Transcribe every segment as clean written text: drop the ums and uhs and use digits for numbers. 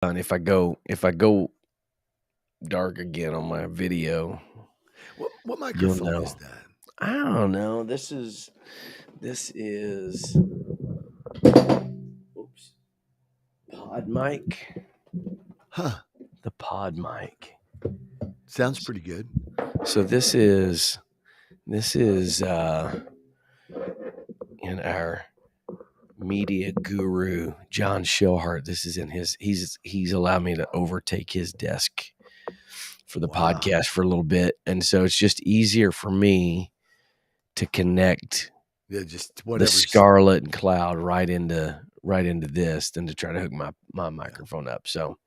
And if I go dark again on my video, What you'll microphone know. is that? I don't know. This is oops, pod mic. Huh. The pod mic. Sounds pretty good. So this is in our media guru John Shillhart. This is in his. He's allowed me to overtake his desk for the Wow. podcast for a little bit, and so it's just easier for me to connect Yeah, just the whatever's. Scarlet and Cloud right into this than to try to hook my Yeah, microphone up. So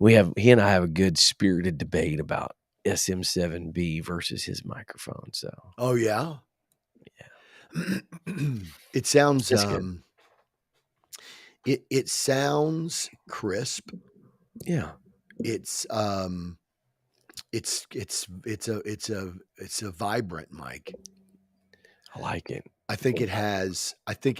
yeah. he and I have a good spirited debate about SM7B versus his microphone. So Oh yeah. yeah, It sounds it's good. it sounds crisp. Yeah, It's it's a vibrant mic. I like it. I think it has I think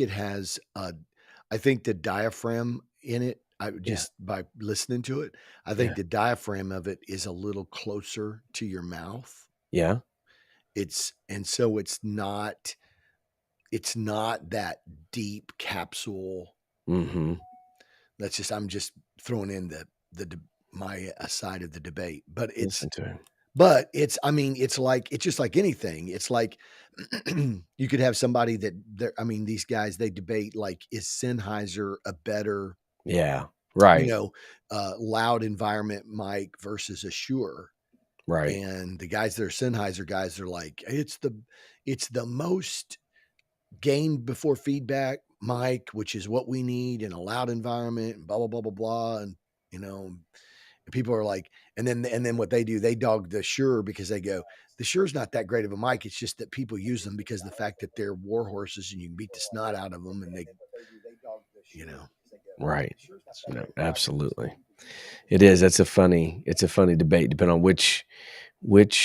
the diaphragm in it, I Yeah, just by listening to it, I think yeah, the diaphragm of it is a little closer to your mouth. yeah. It's and so it's not that deep capsule. Mm-hmm. That's just I'm just throwing in my side of the debate, Listen to him. but it's I mean it's just like anything. It's like you could have somebody that I mean these guys they debate like is Sennheiser a better Yeah, you right, know loud environment mic versus a Shure. right. And the guys that are Sennheiser guys are like it's the most gain before feedback mic, which is what we need in a loud environment, and blah blah blah blah blah. And you know, people are like, and then what they do, they dog the Shure because they go, the Sure's not that great of a mic. It's just that people use them because of the fact that they're war horses and you can beat the snot out of them, and you know, Right. No, absolutely. It is. It's a funny debate depending on which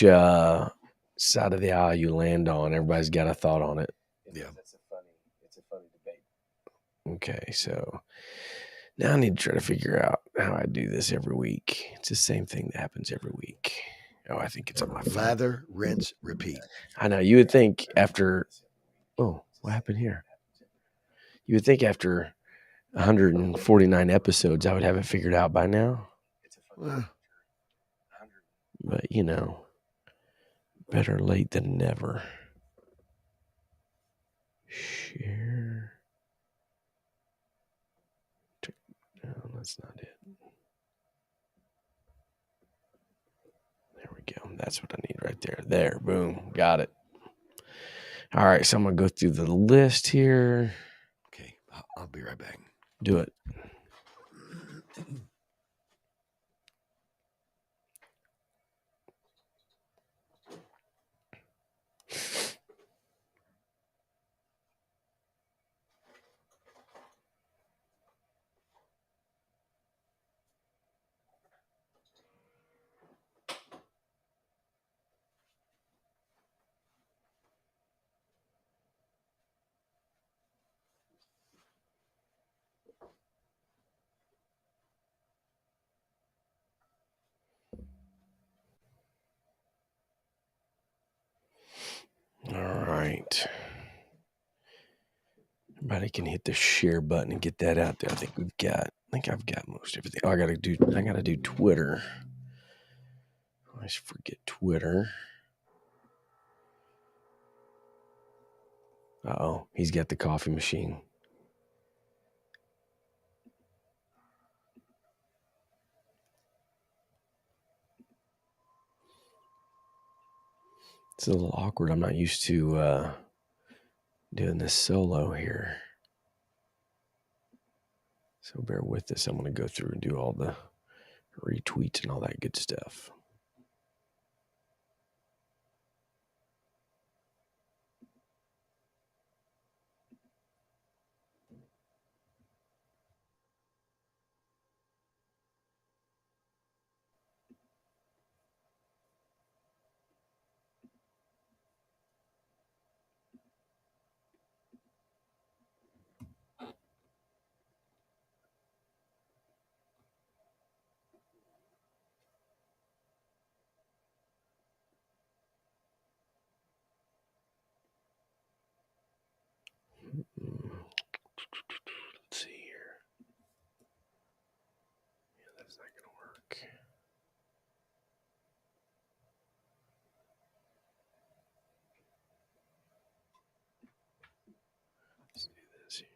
side of the aisle you land on. Everybody's got a thought on it. yeah. It's a funny debate. Okay, so now I need to try to figure out how I do this every week. It's the same thing that happens every week. Oh, I think it's on my phone. Lather, rinse, repeat. I know. You would think after oh, what happened here? You would think after 149 episodes I would have it figured out by now. Well, But better late than never. Share. No, that's not it. There we go. That's what I need right there. There. Boom. Got it. All right. So I'm going to go through the list here. okay, I'll be right back. Do it. All right. Everybody can hit the share button and get that out there. I think I've got most everything. Oh, I gotta do Twitter. I always forget Twitter. Oh, he's got the coffee machine. It's a little awkward. I'm not used to doing this solo here. So bear with us. I'm going to go through and do all the retweets and all that good stuff. How's that going to work? Let's do this here.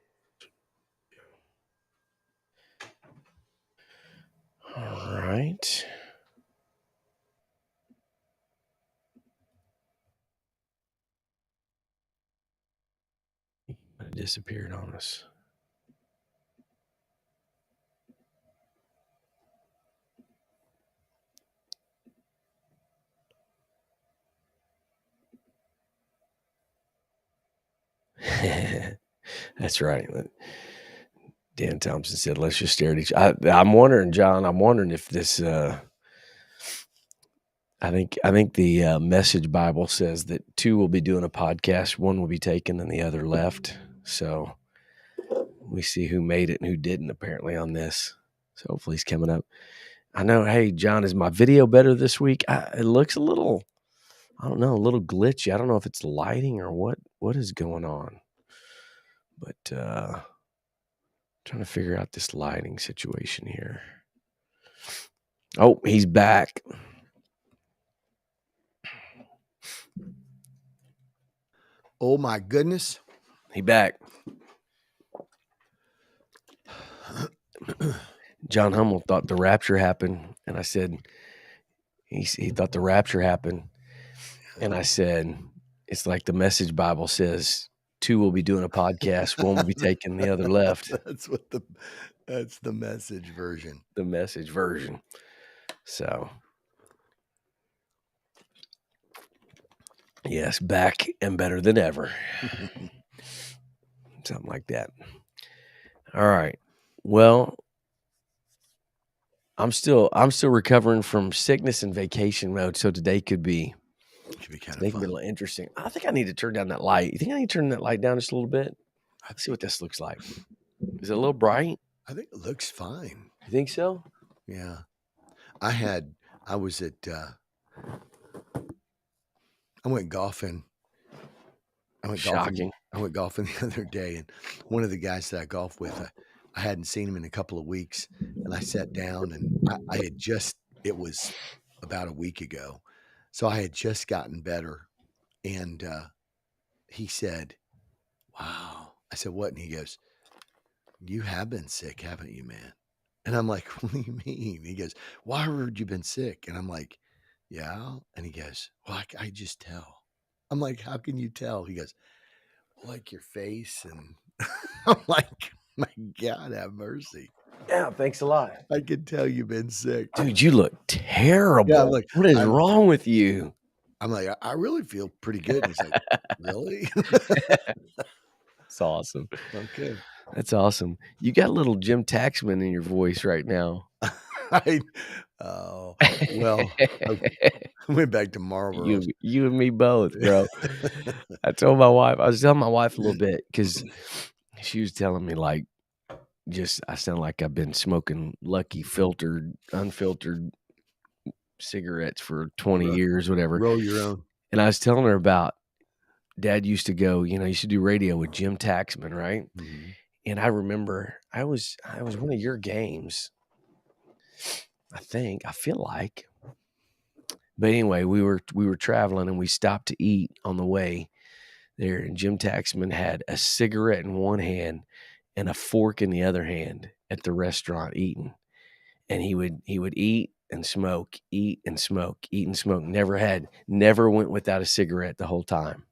All right. It disappeared on us. That's right. Dan Thompson said, "Let's just stare at each." I'm wondering, John. I'm wondering if this. I think the Message Bible says that 2 will be doing a podcast. 1 will be taken, and the other left. So we see who made it and who didn't. Apparently on this. So hopefully he's coming up. I know. Hey, John, is my video better this week? It looks a little. I don't know, a little glitchy. I don't know if it's lighting or what is going on. But trying to figure out this lighting situation here. Oh, he's back. Oh my goodness. He back. John Hummel thought the rapture happened, and I said he thought the rapture happened, and I said it's like the Message Bible says 2 will be doing a podcast, 1 will be taking, the other left. That's the Message version. The Message version. So yes, back and better than ever. Something like that. All right. Well, I'm still recovering from sickness and vacation mode, so today could be kind a little interesting. I think I need to turn down that light. You think I need to turn that light down just a little bit? Let's see what this looks like. Is it a little bright? I think it looks fine. You think so? Yeah. I went golfing. Shocking. I went golfing the other day, and one of the guys that I golf with, I hadn't seen him in a couple of weeks, and I sat down, and I had just, it was about a week ago, so I had just gotten better, and he said, "Wow." I said, "What?" And he goes, "You have been sick, haven't you, man?" And I'm like, "What do you mean?" He goes, "Well, I heard you've been sick." And I'm like, "Yeah." And he goes, "Well, I just tell." I'm like, "How can you tell?" He goes, "Like your face." And I'm like, "My God, have mercy." Yeah, thanks a lot. I can tell you've been sick. Dude, you look terrible. Yeah, look, what is wrong with you? I'm like, "I really feel pretty good." And he's like, "Really?" That's awesome. Okay. That's awesome. You got a little Jim Taxman in your voice right now. Well, I went back to Marlboro. You and me both, bro. I was telling my wife a little bit because she was telling me like, I sound like I've been smoking Lucky unfiltered cigarettes for 20 years, whatever. Roll your own. And I was telling her about Dad used to go, used to do radio with Jim Taxman, right? Mm-hmm. And I remember I was one of your games, I feel like. But anyway, we were traveling and we stopped to eat on the way there, and Jim Taxman had a cigarette in one hand and a fork in the other hand at the restaurant eating. And he would eat and smoke, eat and smoke, eat and smoke. Never went without a cigarette the whole time.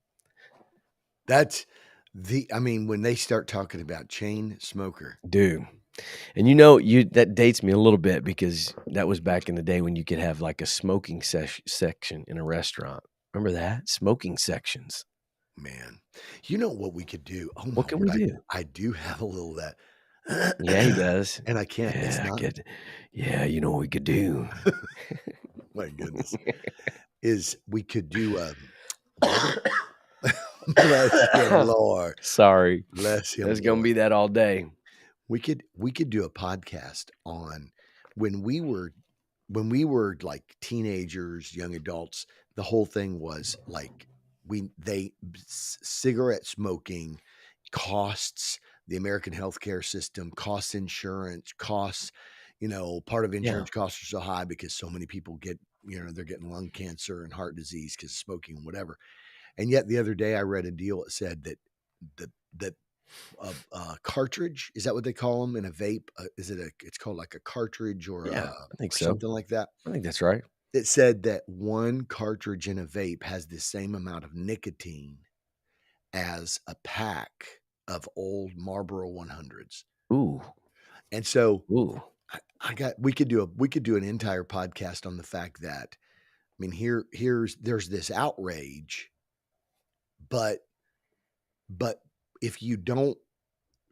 That's when they start talking about chain smoker, dude. And that dates me a little bit because that was back in the day when you could have like a smoking section in a restaurant. Remember that? Smoking sections. Man, you know what we could do? Oh, what can we do? I do have a little of that. Yeah, he does. And I can't. Yeah, it's not good. Yeah, you know what we could do? My goodness. Is we could do bless him, Lord. Sorry. Bless him. There's gonna be that all day. We could do a podcast on when we were like teenagers, young adults. The whole thing was like cigarette smoking costs the American healthcare system, costs insurance, costs part of Yeah. insurance costs are so high because so many people get, they're getting lung cancer and heart disease because of smoking and whatever. And yet the other day I read a deal that said that cartridge, is that what they call them in a vape? It's called like a cartridge or Yeah, I think so. something like that. I think that's right. It said that one cartridge in a vape has the same amount of nicotine as a pack of old Marlboro 100s. Ooh. And so Ooh. we could do an entire podcast on the fact that, I mean, there's this outrage, but if you don't,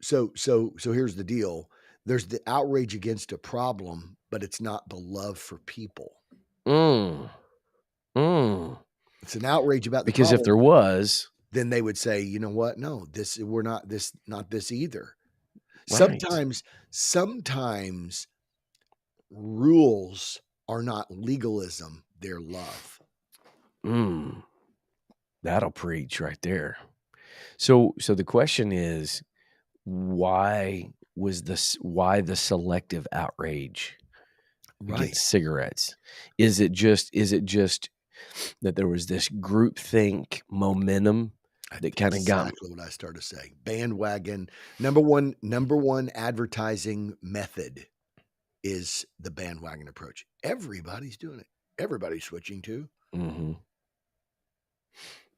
so here's the deal. There's the outrage against a problem, but it's not the love for people. Mm. Mm. It's an outrage about the Because if problem. there was, Then they would say, you know what? No, we're not this either. right. Sometimes rules are not legalism, they're love. Mm. That'll preach right there. So the question is, why the selective outrage Right. against cigarettes? Is it just that there was this groupthink momentum that kind of got Exactly what I started to say. Bandwagon. Number one advertising method is the bandwagon approach. Everybody's doing it. Everybody's switching to. Mhm.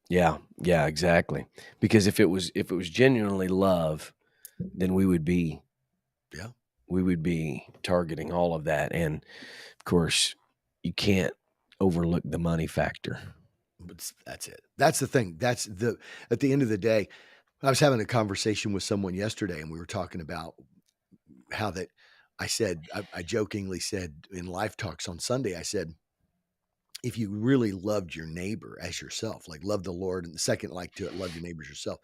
Yeah, exactly. Because if it was genuinely love, then we would be targeting all of that. And of course, you can't overlook the money factor. But that's it. That's the thing. At the end of the day, I was having a conversation with someone yesterday and we were talking about how that I jokingly said in Life Talks on Sunday, I said, if you really loved your neighbor as yourself, like love the Lord, and the second like to it, love your neighbor as yourself.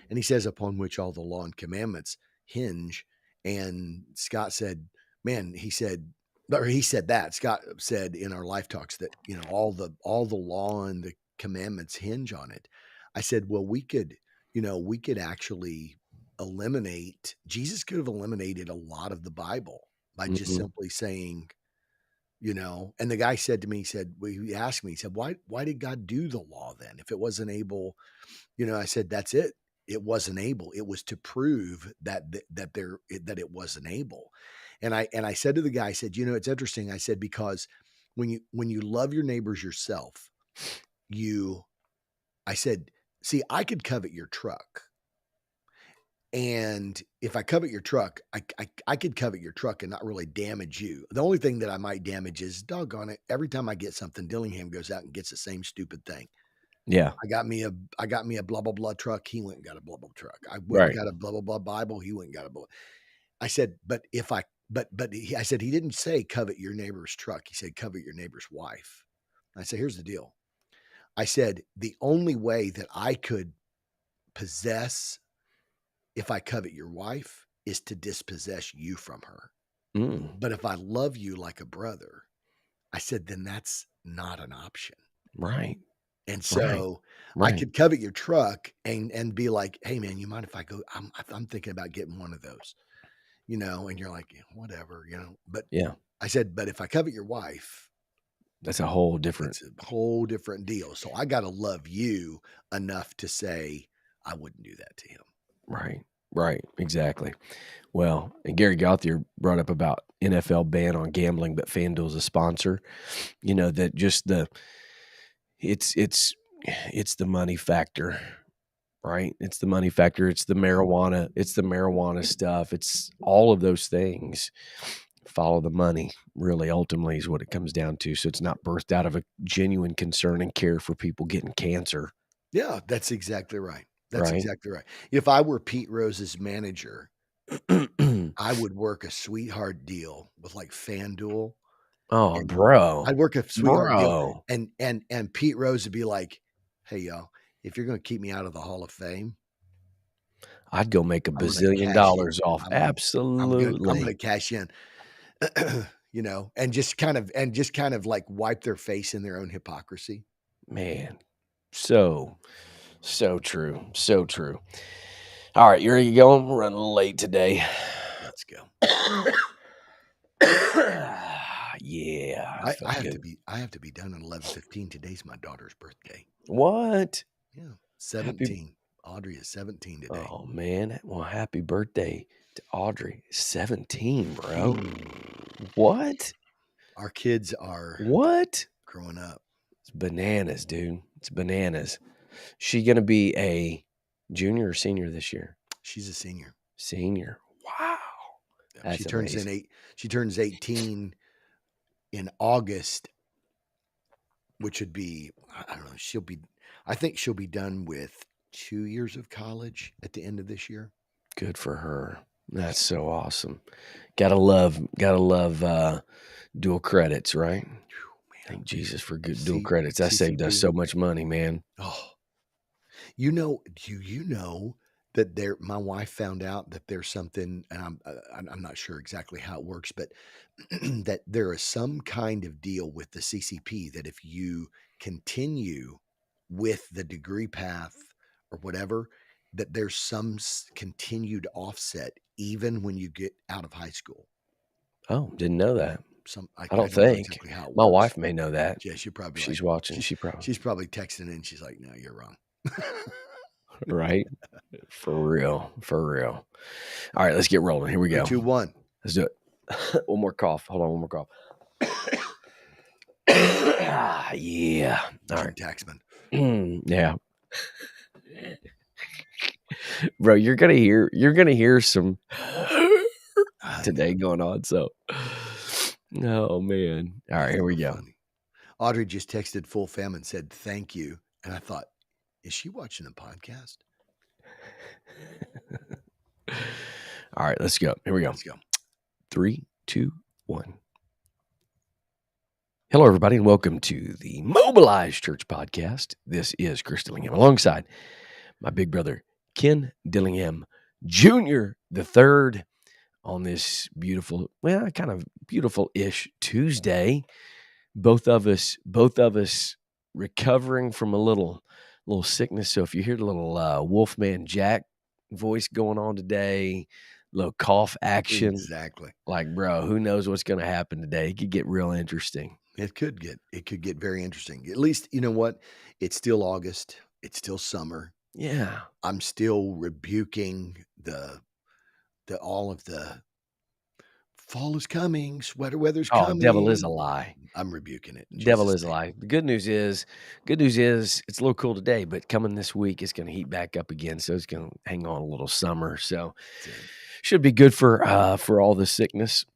And he says, upon which all the law and commandments hinge. And Scott said, man, he said that Scott said in our Life Talks that, all the law and the commandments hinge on it. I said, well, we could actually Jesus could have eliminated a lot of the Bible by just Mhm. simply saying, and the guy said to me, he asked me, he said, why did God do the law then? If it wasn't able, I said, that's it. It wasn't able. It was to prove that it wasn't able. And I said to the guy, I said, it's interesting. I said, because when you love your neighbors yourself, I said, see, I could covet your truck. And if I covet your truck, I could covet your truck and not really damage you. The only thing that I might damage is, doggone it, every time I get something, Dillingham goes out and gets the same stupid thing. Yeah. I got me a blah blah blah truck. He went and got a blah blah truck. I went Right. and got a blah blah blah Bible. He went and got a blah. I said, I said he didn't say covet your neighbor's truck. He said covet your neighbor's wife. I said, here's the deal. I said the only way that I could possess if I covet your wife is to dispossess you from her. Mm. But if I love you like a brother, I said, then that's not an option. Right. And so I Right. could covet your truck and be like, hey man, you mind if I go? I'm thinking about getting one of those, and you're like, whatever, but Yeah. I said, but if I covet your wife, That's a whole different. it's a whole different deal. So I got to love you enough to say I wouldn't do that to him. Right. Exactly. Well, and Gary Gauthier brought up about NFL ban on gambling, but FanDuel's a sponsor. That just it's the money factor, right? It's the money factor. It's the marijuana. It's the marijuana stuff. It's all of those things. Follow the money, really, ultimately, is what it comes down to. So it's not birthed out of a genuine concern and care for people getting cancer. Yeah, that's exactly right. That's Right. exactly right. If I were Pete Rose's manager, I would work a sweetheart deal with like FanDuel. Oh, And bro. I'd work a sweetheart deal, Bro. and Pete Rose would be like, "Hey, y'all, if you're gonna keep me out of the Hall of Fame, I'd go make I'm gonna $1 cash in. billion off. I'm gonna Absolutely. cash in." And just kind of like wipe their face in their own hypocrisy. Man. So true. So true. All right, you ready to go? We're running a little late today. Let's go. Yeah, I felt have good. to be done at 11:15. Today's my daughter's birthday. What? Yeah, Happy 17. Audrey is 17 today. Oh, man. Well, happy birthday to Audrey. 17, bro. What? Our kids are What? growing up. It's bananas, dude. It's bananas. She gonna be a junior or senior this year? She's a senior. Senior. Wow. She That's turns amazing. she turns 18 in August, which would be, I don't know, I think she'll be done with 2 years of college at the end of this year. Good for her. That's so awesome. Gotta love dual credits, right? Man, Thank Jesus for good dual C credits. That saved us CCP. so much money, man. Oh, do you know that my wife found out that there's something, and I'm not sure exactly how it works, but that there is some kind of deal with the CCP that if you continue with the degree path or whatever, that there's some continued offset even when you get out of high school. Oh, didn't know that. I I don't don't know think. exactly how it My works. wife may know that. Yeah, she'd probably She's like watching. She she's probably texting in. She's like, "No, you're wrong." right? For real. For real. All right, let's get rolling. Here we Three, go. two, one. Let's do it. One more cough. Hold on, one more cough. Yeah. All Jim right. Taxman. Yeah. Bro, you're gonna hear some today going on. So oh man. All right, That's here we real go. funny. Audrey just texted full fam and said thank you, and I thought, is she watching the podcast? All right, let's go. Here we go. Let's go. 3, 2, 1. Hello, everybody, and welcome to the Mobilized Church Podcast. This is Chris Dillingham alongside my big brother, Ken Dillingham Jr. the third on this beautiful, well, kind of beautiful-ish Tuesday. Both of us recovering from a little sickness. So if you hear the little Wolfman Jack voice going on today, little cough action, Exactly. like, bro, who knows what's going to happen today? It could get real interesting. It could get very interesting. At least, you know what? It's still August. It's still summer. Yeah. I'm still rebuking all of the fall is coming, sweater weather's Oh, devil is a coming. lie. I'm rebuking it. Devil Jesus' is a name. lie. The good news is it's a little cool today, but coming this week, it's going to heat back up again. So it's going to hang on a little summer. So should be good for all the sickness.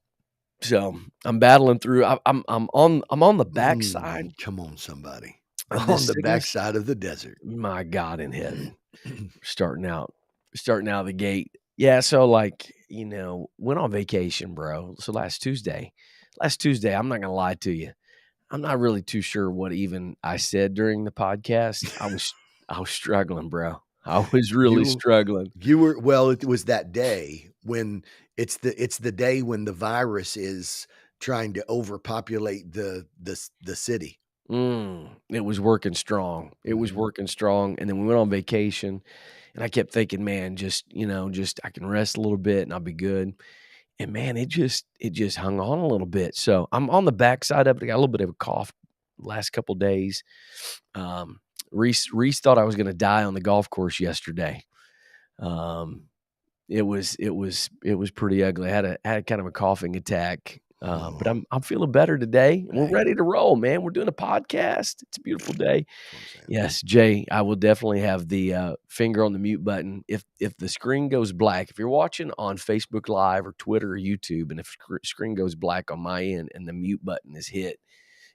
So I'm battling through. I'm on the backside. Come on, somebody. Of On this the sickness. backside of the desert. My God in heaven. starting out the gate. Yeah, so like, went on vacation, bro. So last Tuesday, I'm not gonna lie to you. I'm not really too sure what even I said during the podcast. I was struggling, bro. I was really struggling. You were, well, it was that day when it's the day when the virus is trying to overpopulate the city. It was working strong. It was working strong. And then we went on vacation and I kept thinking, man, just I can rest a little bit and I'll be good. And man, it just hung on a little bit. So I'm on the backside of it. I got a little bit of a cough last couple days. Reese thought I was going to die on the golf course yesterday. It was pretty ugly. I had kind of a coughing attack. But I'm feeling better today. We're ready to roll, man. We're doing a podcast. It's a beautiful day. Yes, Jay, I will definitely have the finger on the mute button. If the screen goes black, if you're watching on Facebook Live or Twitter or YouTube, and if screen goes black on my end and the mute button is hit,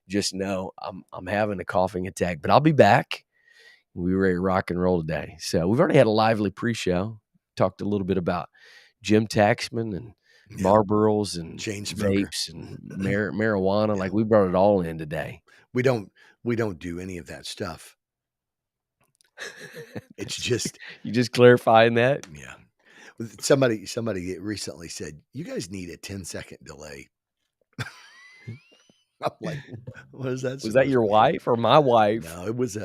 just know I'm having a coughing attack. But I'll be back. We're ready to rock and roll today. So we've already had a lively pre-show. Talked a little bit about Jim Taxman and Marlboros and vapes and marijuana. Yeah. Like we brought it all in today. We don't do any of that stuff. It's just you just clarifying that. Yeah. Somebody recently said, "You guys need a 10-second delay." I'm like, what is that? Was that your wife or my wife? No, it was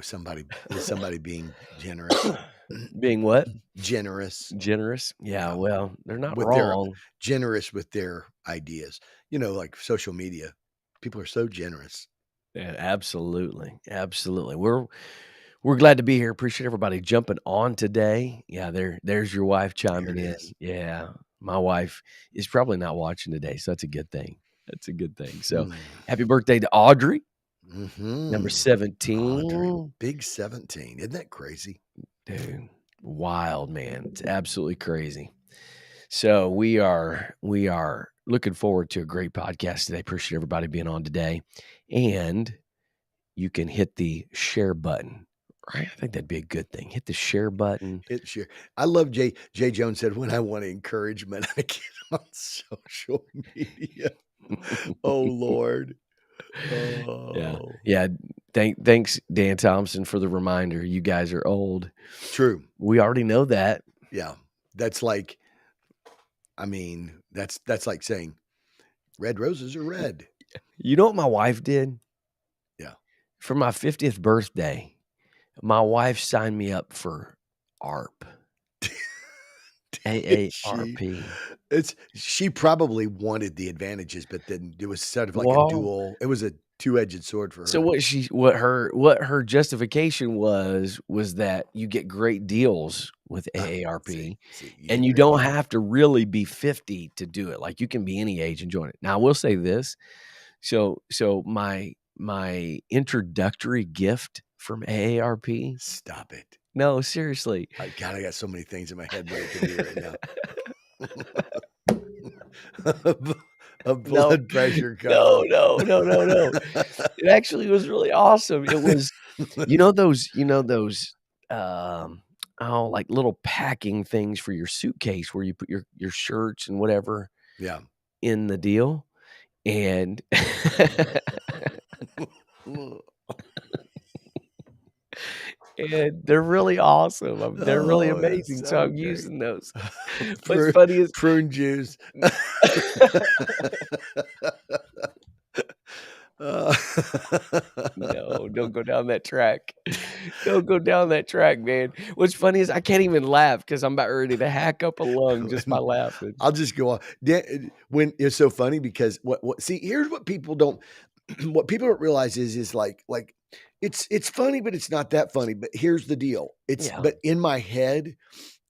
somebody being generous. Being what? Generous. Generous? Yeah, Yeah. well, they're not With their wrong. generous with their ideas. Like social media. People are so generous. Yeah, absolutely, absolutely. We're glad to be here. Appreciate everybody jumping on today. Yeah, there's your wife There chiming it in. is. Yeah, my wife is probably not watching today, so that's a good thing. That's a good thing. So, Hmm. happy birthday to Audrey, number Mm-hmm. Audrey, 17. big 17. Isn't that crazy? Dude, wild, man. It's absolutely crazy. So we are looking forward to a great podcast today. Appreciate everybody being on today. And you can hit the share button. Right? I think that'd be a good thing. Hit the share button. Hit share. I love Jay Jones said, when I want encouragement, I get on social media. Oh Lord. Yeah. Oh, Yeah. Thanks, Dan Thompson, for the reminder. You guys are old. true. We already know that. Yeah. That's like, that's like saying red roses are red. You know what my wife did? Yeah. For my 50th birthday, my wife signed me up for ARP. Did she? AARP. She probably wanted the advantages, but then it was sort of like Well, it was a two-edged sword for so her. what her justification was that you get great deals with See, AARP, you and get you great don't deals. have to really be 50 to do it. Like, you can be any age and join it. Now, I will say this. So my introductory gift from AARP. Stop it. No, seriously. God, I got so many things in my head what it could be right now. A No. blood pressure No, cutoff. no, no, no, no. It actually was really awesome. It was those, um, like little packing things for your suitcase where you put your shirts and whatever Yeah. in the deal, and and they're really awesome. They're really Oh, that's amazing, so so I'm great. using those. What's funny is Prune juice. Uh, no, don't go down that track. Don't go down that track, man. What's funny is I can't even laugh because 'cause I'm about ready to hack up a lung just by laughing. I'll just go on. When it's so funny because see, here's what people don't what people don't realize is like it's funny, but it's not that funny. But here's the deal. Yeah. But in my head,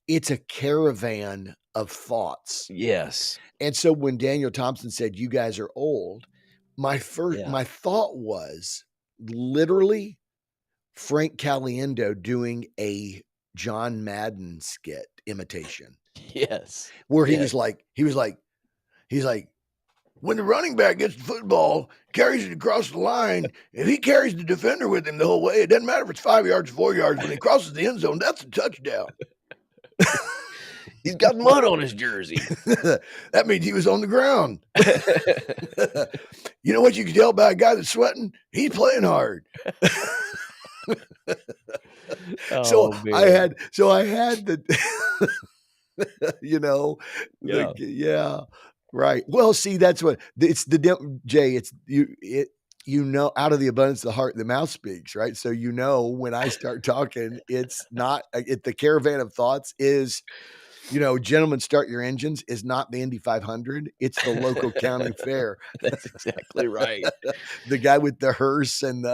it's a caravan of thoughts. Yes. And so when Daniel Thompson said, "You guys are old," Yeah. my thought was literally Frank Caliendo doing a John Madden skit imitation Yes. where Yes. he's like, when the running back gets the football, carries it across the line, if he carries the defender with him the whole way, it doesn't matter if it's 5 yards or 4 yards. When he crosses the end zone, that's a touchdown. He's got mud on his jersey. That means he was on the ground. You know what you can tell by a guy that's sweating? He's playing hard. Oh, man. So I had the Yeah. yeah, right. Well, see, that's what it's Jay. It's out of the abundance of the heart, the mouth speaks, right? So when I start talking, it's not the caravan of thoughts is. Gentlemen, start your engines is not the Indy 500. It's the local county fair. That's exactly right. The guy with the hearse and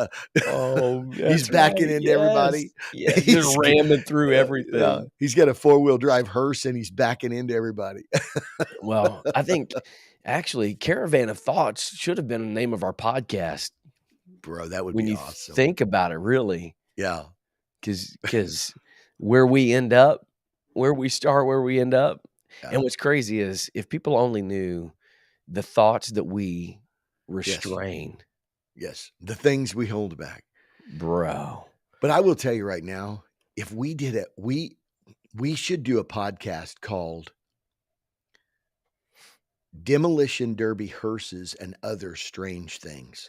Oh, he's that's backing right. into Yes. everybody. Yeah, just ramming through everything. He's got a 4-wheel drive hearse and he's backing into everybody. Well, I think actually Caravan of Thoughts should have been the name of our podcast Bro, that would when be you awesome. think about it, really. Yeah. Because where we end up, where we start, where we end up. Yeah. And what's crazy is if people only knew the thoughts that we Yes. restrain, Yes. The things we hold back. bro. But I will tell you right now, if we did it, we should do a podcast called Demolition Derby Hearses and Other Strange Things.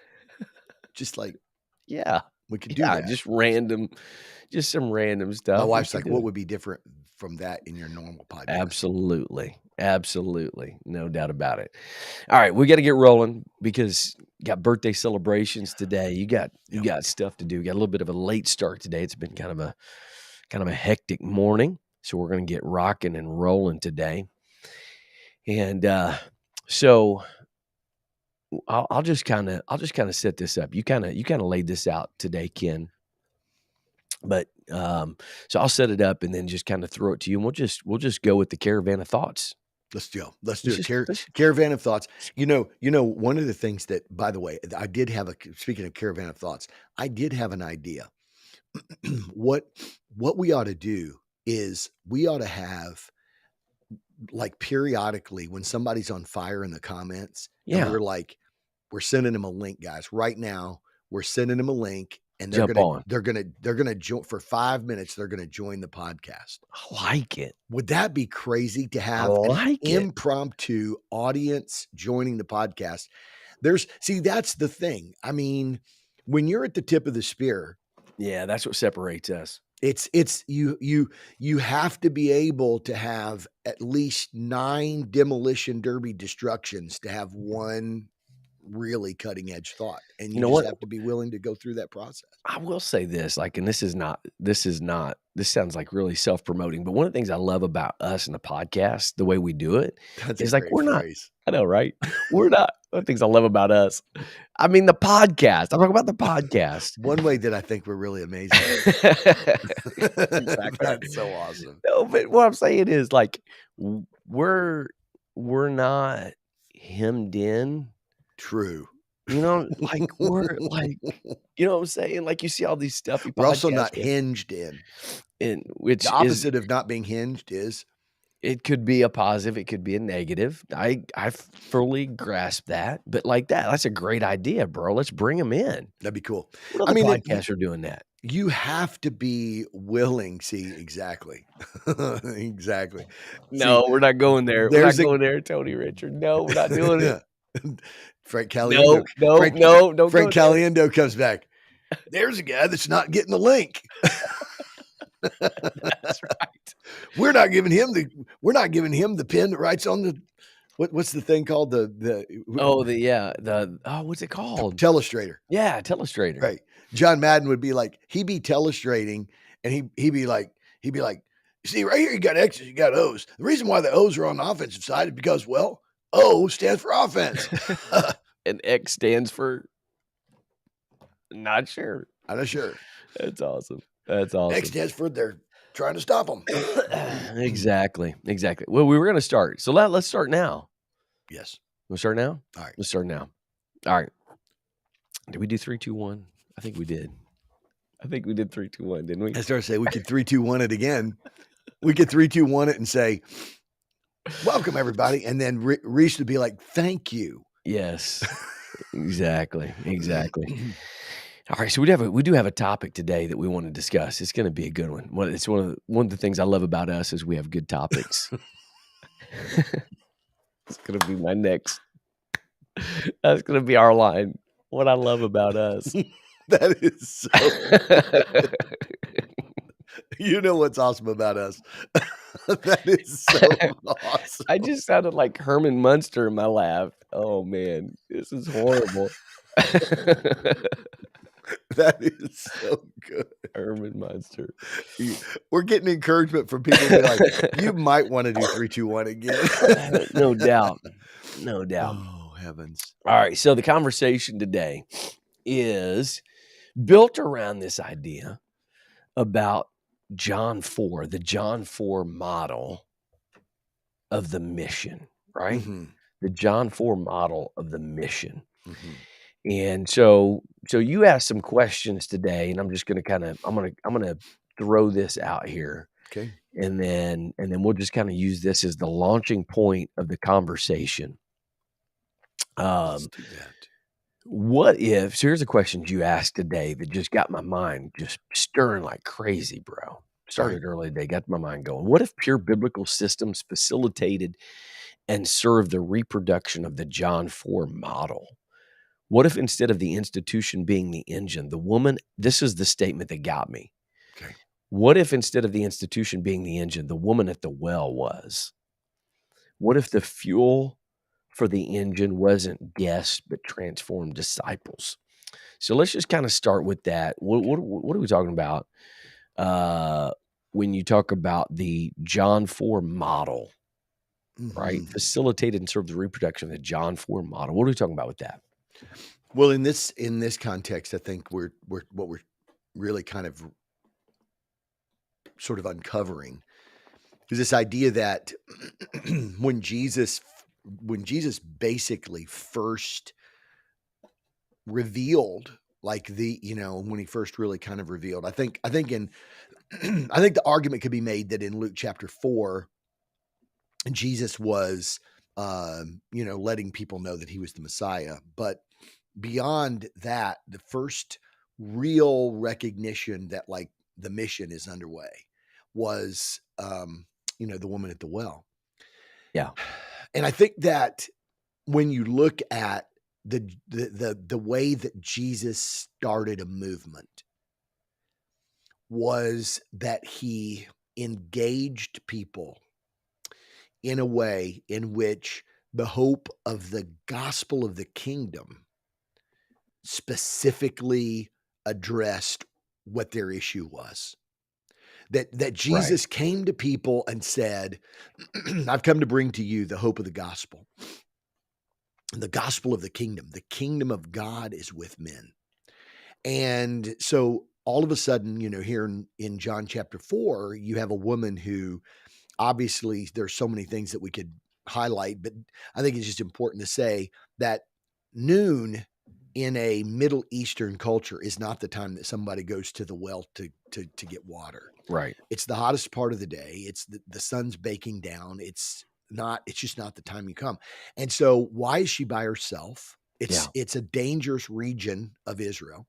Just like, Yeah. we could do that. Just some random stuff. My We wife's could like, do what it. would be different from that in your normal podcast? Absolutely. Absolutely. No doubt about it. All right, we got to get rolling because got birthday celebrations today. You got stuff to do. You got a little bit of a late start today. It's been kind of kind of a hectic morning. So we're going to get rocking and rolling today. And so I'll just kind of set this up. You kind of laid this out today, Ken. But so I'll set it up and then just kind of throw it to you, and we'll just go with the caravan of thoughts. Let's go. Let's do Let's it. just Caravan of thoughts. You know, one of the things that, by the way, I did have speaking of caravan of thoughts, I did have an idea. what we ought to do is we ought to have, like, periodically when somebody's on fire in the comments, and Yeah, we're sending them a link, guys. Right now, we're sending them a link, and jump on. they're gonna join for 5 minutes. They're gonna join the podcast. I like it. Would that be crazy to I have an like it. impromptu audience joining the podcast? See, that's the thing. I mean, when you're at the tip of the spear, Yeah, that's what separates us. it's you have to be able to have at least 9 demolition derby destructions to have one really cutting edge thought, and you You know just what? have to be willing to go through that process. I will say this, like, and this sounds like really self-promoting, but one of the things I love about us and the podcast, the way we do it, That's a is like great we're not, phrase. I know, right? We're not, one of the things I love about us. I mean, the podcast. I'm talking about the podcast. One way that I think we're really amazing. Exactly. That's so awesome. No, but what I'm saying is, like, we're not hemmed in. True. You know, like, we're like, you know what I'm saying? Like, you see all these stuffy We're also podcasts not with, hinged in. and which The is, opposite of not being hinged is it could be a positive, it could be a negative. I fully grasp that, but like that's a great idea, bro. Let's bring them in. that'd be cool. What I other mean, podcasts are doing that? you have to be willing. See, exactly. Exactly. No, we're not going there. We're not there's a- going there, Tony Richard. No, we're not doing it. Frank Caliendo. No, Frank, don't Frank go there. Caliendo comes back. There's a guy that's not getting the link. That's right. We're not giving him the pen that writes on the what's the thing called the what's it called? telestrator. Yeah, telestrator. Right. John Madden would be like, he'd be telestrating, and he'd be like, see, right here you got X's, you got O's. The reason why the O's are on the offensive side is because, well, O stands for offense. And X stands for not sure. I'm not sure. That's awesome. That's awesome. X stands for they're trying to stop them. Exactly. Well, we were going to start. So let's start now. Yes. We'll start now? All right. Let's start now. All right. Did we do 3, 2, 1? I think we did. I think we did 3, 2, 1, didn't we? I started to say we could 3, 2, 1 it again. We could 3, 2, 1 it and say, welcome everybody. And then Reese would be like, thank you. Yes. Exactly. All right, so we do have a topic today that we want to discuss. It's going to be a good one. It's one of the things I love about us is we have good topics. It's going to be my next. That's going to be our line. What I love about us. That is so. You know what's awesome about us? That is so awesome. I just sounded like Herman Munster in my laugh. Oh man, this is horrible. That is so good. Herman Munster. We're getting encouragement from people who are like, you might want to do 3, 2, 1 again. No doubt. Oh, heavens. All right, so the conversation today is built around this idea about John 4, the John 4 model of the mission, right? Mm-hmm. The John 4 model of the mission. Mm-hmm. And so you asked some questions today, and I'm just going to I'm going to throw this out here. Okay. And then we'll just kind of use this as the launching point of the conversation. Let's do that. What if, so here's a question you asked today that just got my mind just stirring like crazy, bro. Started early today, got my mind going. What if pure biblical systems facilitated and served the reproduction of the John 4 model? What if instead of the institution being the engine, the woman, this is the statement that got me. Okay. What if instead of the institution being the engine, the woman at the well was? What if the fuel for the engine wasn't guests, but transformed disciples? So let's just kind of start with that. What are we talking about? when you talk about the John 4 model, right? Mhm. Facilitated and served the reproduction of the John 4 model. What are we talking about with that? Well, in this context, I think we're what we're really kind of sort of uncovering is this idea that when Jesus basically first revealed, like, when he first really kind of revealed, I think in I think the argument could be made that in Luke chapter 4, Jesus was, letting people know that he was the Messiah. But beyond that, the first real recognition that, like, the mission is underway was, the woman at the well. Yeah. And I think that when you look at the way that Jesus started a movement was that he engaged people in a way in which the hope of the gospel of the kingdom specifically addressed what their issue was. That Right. Jesus came to people and said, "I've come to bring to you the hope of the gospel of the kingdom. The kingdom of God is with men." And so all of a sudden, here in John chapter 4, you have a woman who obviously there's so many things that we could highlight, but I think it's just important to say that noon in a Middle Eastern culture is not the time that somebody goes to the well to get water. Right. It's the hottest part of the day. It's the sun's baking down. It's just not the time you come. And so why is she by herself? Yeah. It's a dangerous region of Israel.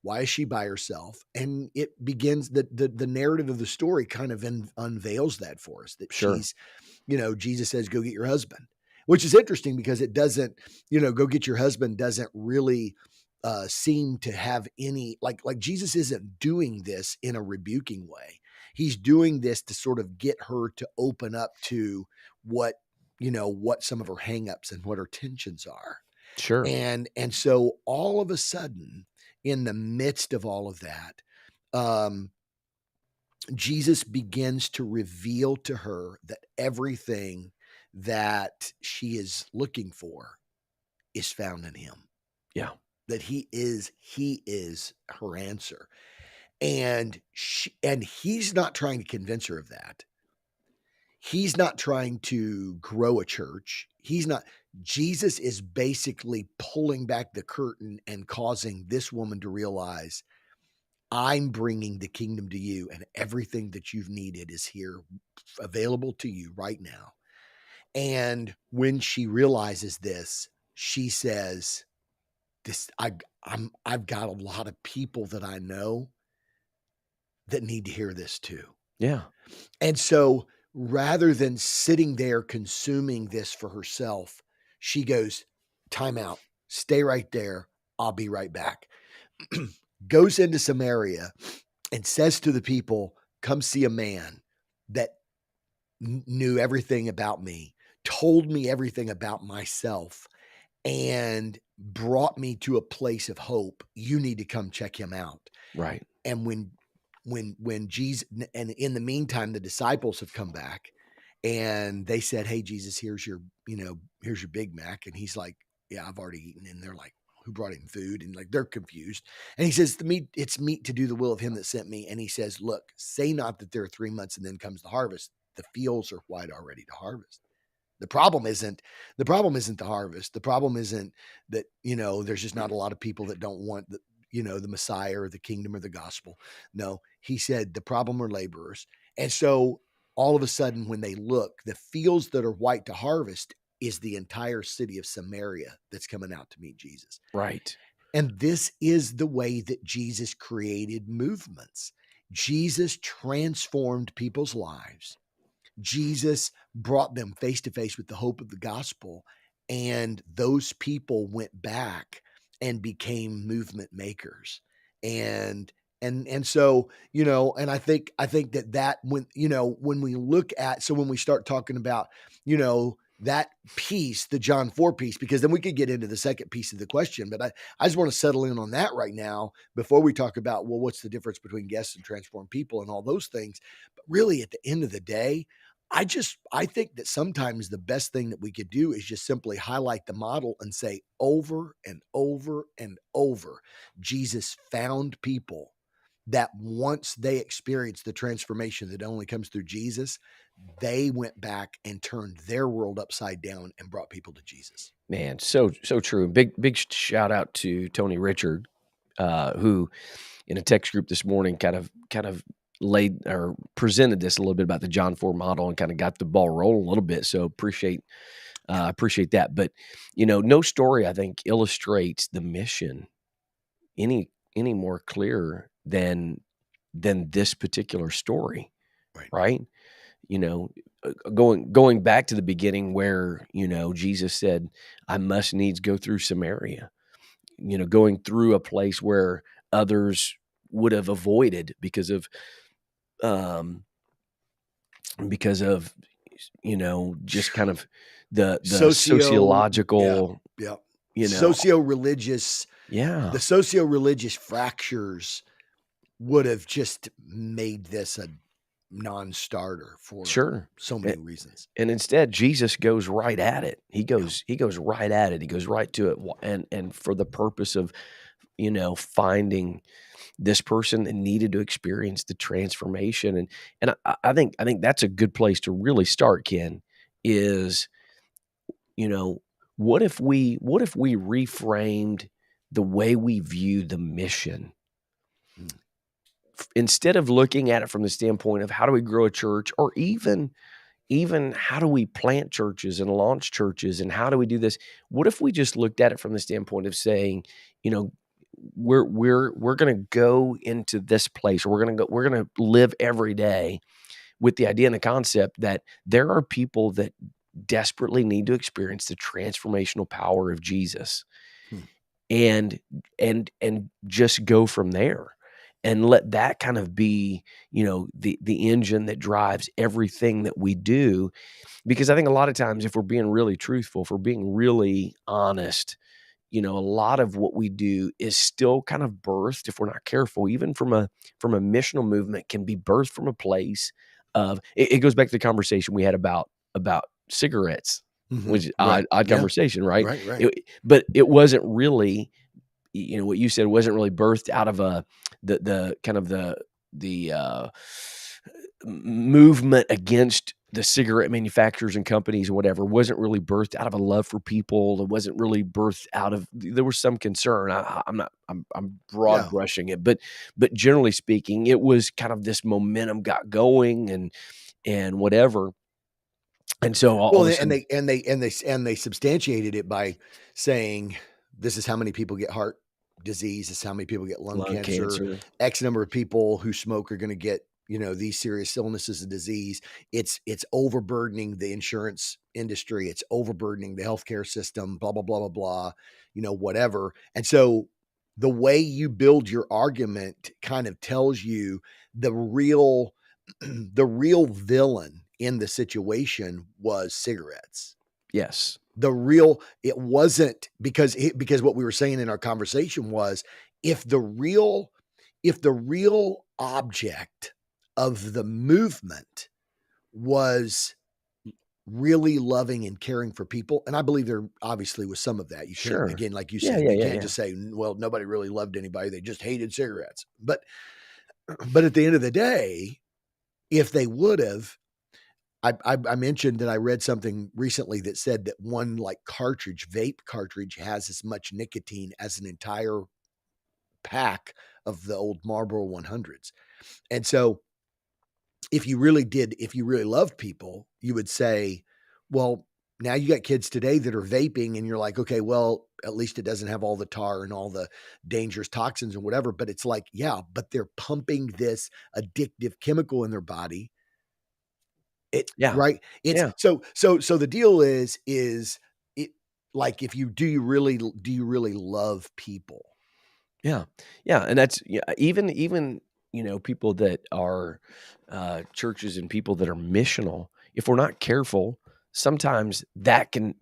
Why is she by herself? And it begins the narrative of the story kind of unveils that for us that Sure. Jesus says, "Go get your husband," which is interesting because it doesn't, "Go get your husband" doesn't really seem to have any like Jesus isn't doing this in a rebuking way. He's doing this to sort of get her to open up to what some of her hangups and what her tensions are. Sure. And so all of a sudden, in the midst of all of that, um, Jesus begins to reveal to her that everything that she is looking for is found in him. Yeah. That he is her answer. And he's not trying to convince her of that. He's not trying to grow a church. Jesus is basically pulling back the curtain and causing this woman to realize, "I'm bringing the kingdom to you, and everything that you've needed is here available to you right now." And when she realizes this, she says, "This I've got a lot of people that I know that need to hear this too." Yeah. And so rather than sitting there consuming this for herself, she goes, "Time out. Stay right there. I'll be right back." Goes into Samaria and says to the people, "Come see a man that knew everything about me, told me everything about myself, and brought me to a place of hope. You need to come check him out." Right. And when Jesus, and in the meantime, the disciples have come back and they said, "Hey, Jesus, here's your Big Mac." And he's like, "Yeah, I've already eaten." And they're like, "Who brought him food?" And like, they're confused. And he says, it's meat to do the will of him that sent me." And he says, "Look, say not that there are 3 months and then comes the harvest. The fields are white already to harvest." The problem isn't the harvest. The problem isn't that, there's just not a lot of people that don't want the Messiah or the kingdom or the gospel. No, he said the problem are laborers. And so all of a sudden, when they look, the fields that are white to harvest is the entire city of Samaria that's coming out to meet Jesus. Right. And this is the way that Jesus created movements. Jesus transformed people's lives. Jesus brought them face to face with the hope of the gospel, and those people went back and became movement makers. And so, and I think that when we look at, so when we start talking about, that piece, the John 4 piece, because then we could get into the second piece of the question. But I just want to settle in on that right now before we talk about, well, what's the difference between guests and transformed people and all those things. But really, at the end of the day, I think that sometimes the best thing that we could do is just simply highlight the model and say over and over and over, Jesus found people that once they experienced the transformation that only comes through Jesus, they went back and turned their world upside down and brought people to Jesus. Man, so true. Big shout out to Tony Richard, who in a text group this morning kind of laid or presented this a little bit about the John 4 model and kind of got the ball rolling a little bit. So appreciate that. But no story I think illustrates the mission any more clear than this particular story, Right. right? Going back to the beginning where Jesus said, "I must needs go through Samaria." Going through a place where others would have avoided because of um just kind of the sociological, yeah, you know socio-religious, yeah, the socio-religious fractures would have just made this a non-starter for sure. so many reasons. And instead, Jesus goes right at it. He goes right at it. He goes right to it, and for the purpose of finding this person that needed to experience the transformation. And I think that's a good place to really start, Ken. Is what if we reframed the way we view the mission? Mm. Instead of looking at it from the standpoint of how do we grow a church, or even how do we plant churches and launch churches, and how do we do this? What if we just looked at it from the standpoint of saying, we're going to go into this place, or we're going to live every day with the idea and the concept that there are people that desperately need to experience the transformational power of Jesus, Hmm. and just go from there. And let that kind of be, the engine that drives everything that we do. Because I think a lot of times, if we're being really truthful, if we're being really honest, a lot of what we do is still kind of birthed, if we're not careful, even from a missional movement, can be birthed from a place of it goes back to the conversation we had about cigarettes, Mhm. which is Right. odd Yeah. conversation, right? Right. But it wasn't really, what you said wasn't really birthed out of the kind of the movement against the cigarette manufacturers and companies and whatever. Wasn't really birthed out of a love for people. It wasn't really birthed out of, there was some concern. I'm broad Yeah. brushing it, but generally speaking, it was kind of this momentum got going and whatever. And so all Well, of a and sudden, they substantiated it by saying, this is how many people get heart disease, this is how many people get lung lung cancer, cancer, X number of people who smoke are going to get, these serious illnesses and disease. It's overburdening the insurance industry, it's overburdening the healthcare system, blah blah blah blah blah, whatever. And so the way you build your argument kind of tells you the real the real villain in the situation was cigarettes. yes, It wasn't because what we were saying in our conversation was, if the real object of the movement was really loving and caring for people, and I believe there obviously was some of that. You can't, sure, again, like you yeah, said, yeah, you yeah, can't yeah, just say, well, nobody really loved anybody, they just hated cigarettes. But at the end of the day, if they would have, I mentioned that I read something recently that said that one like vape cartridge has as much nicotine as an entire pack of the old Marlboro 100s. And so if you really loved people, you would say, well, now you got kids today that are vaping and you're like, okay, well, at least it doesn't have all the tar and all the dangerous toxins and whatever. But it's like, yeah, but they're pumping this addictive chemical in their body. It yeah, right? It's yeah. so the deal is it, like, if you do you really love people? Yeah. Yeah, and that's, yeah, even people that are churches and people that are missional, if we're not careful, sometimes that can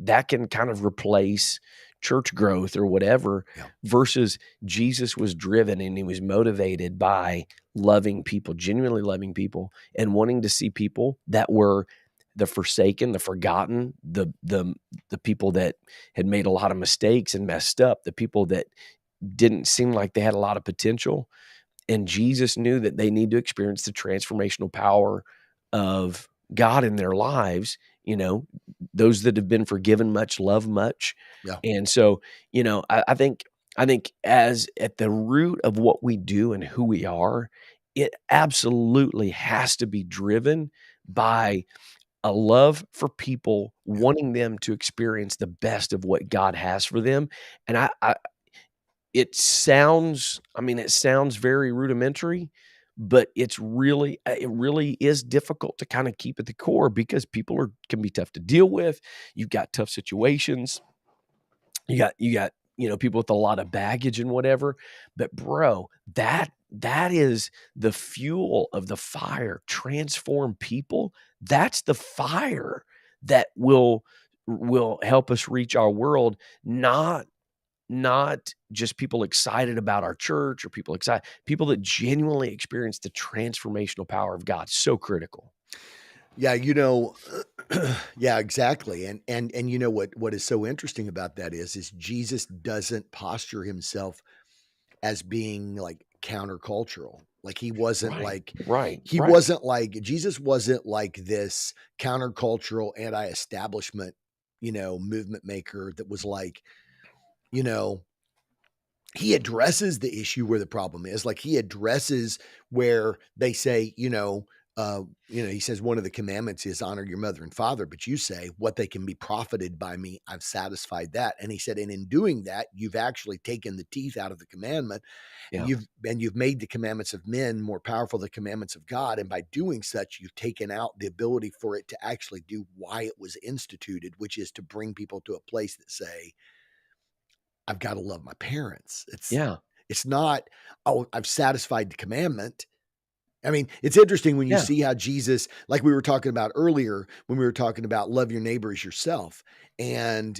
kind of replace church growth or whatever, Yeah. versus Jesus was driven and he was motivated by loving people, genuinely loving people, and wanting to see people that were the forsaken, the forgotten, the people that had made a lot of mistakes and messed up, the people that didn't seem like they had a lot of potential. And Jesus knew that they need to experience the transformational power of God in their lives. Those that have been forgiven much love much. Yeah. And so, I think as at the root of what we do and who we are, it absolutely has to be driven by a love for people, Yeah. wanting them to experience the best of what God has for them. And it sounds very rudimentary, but it really is difficult to kinda keep at the core because people can be tough to deal with. You've got tough situations. You got people with a lot of baggage and whatever. But bro, that is the fuel of the fire. Transform people. That's the fire that will help us reach our world, not just people excited about our church or people that genuinely experience the transformational power of God. So critical. Yeah, yeah, exactly. And you know what is so interesting about that is Jesus doesn't posture himself as being like countercultural. Like Right, right, right. Jesus wasn't like this countercultural anti-establishment, movement maker that was like, you know, he addresses the issue where the problem is. Like he addresses where they say, he says one of the commandments is honor your mother and father, but you say what they can be profited by me, I've satisfied that. And he said, and in doing that, you've actually taken the teeth out of the commandment, and Yeah, you've made the commandments of men more powerful than the commandments of God. And by doing such, you've taken out the ability for it to actually do why it was instituted, which is to bring people to a place that say, I've got to love my parents. yeah, It's not, oh, I've satisfied the commandment. I mean, it's interesting when you yeah, see how Jesus, like we were talking about earlier, when we were talking about love your neighbor as yourself. And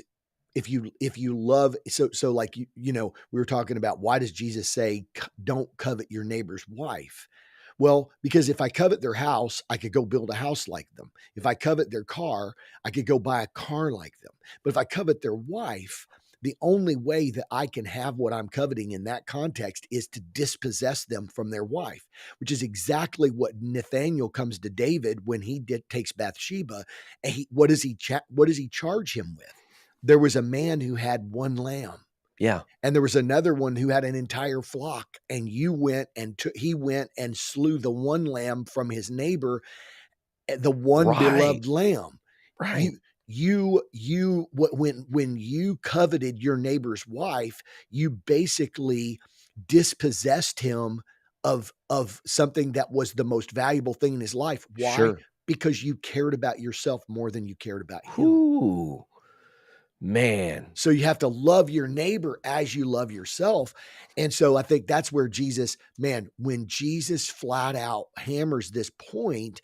if you love, so like we were talking about, why does Jesus say don't covet your neighbor's wife? Well, because if I covet their house, I could go build a house like them. If I covet their car, I could go buy a car like them. But if I covet their wife, the only way that I can have what I'm coveting in that context is to dispossess them from their wife, which is exactly what Nathaniel comes to David when he takes Bathsheba. And what does he charge him with? There was a man who had one lamb, yeah. and there was another one who had an entire flock, and he went and slew the one lamb from his neighbor, the one Right, beloved lamb. right. When you coveted your neighbor's wife, you basically dispossessed him of something that was the most valuable thing in his life. Why? Sure. Because you cared about yourself more than you cared about him. Whoo, man. So you have to love your neighbor as you love yourself. And so I think that's where when Jesus flat out hammers this point,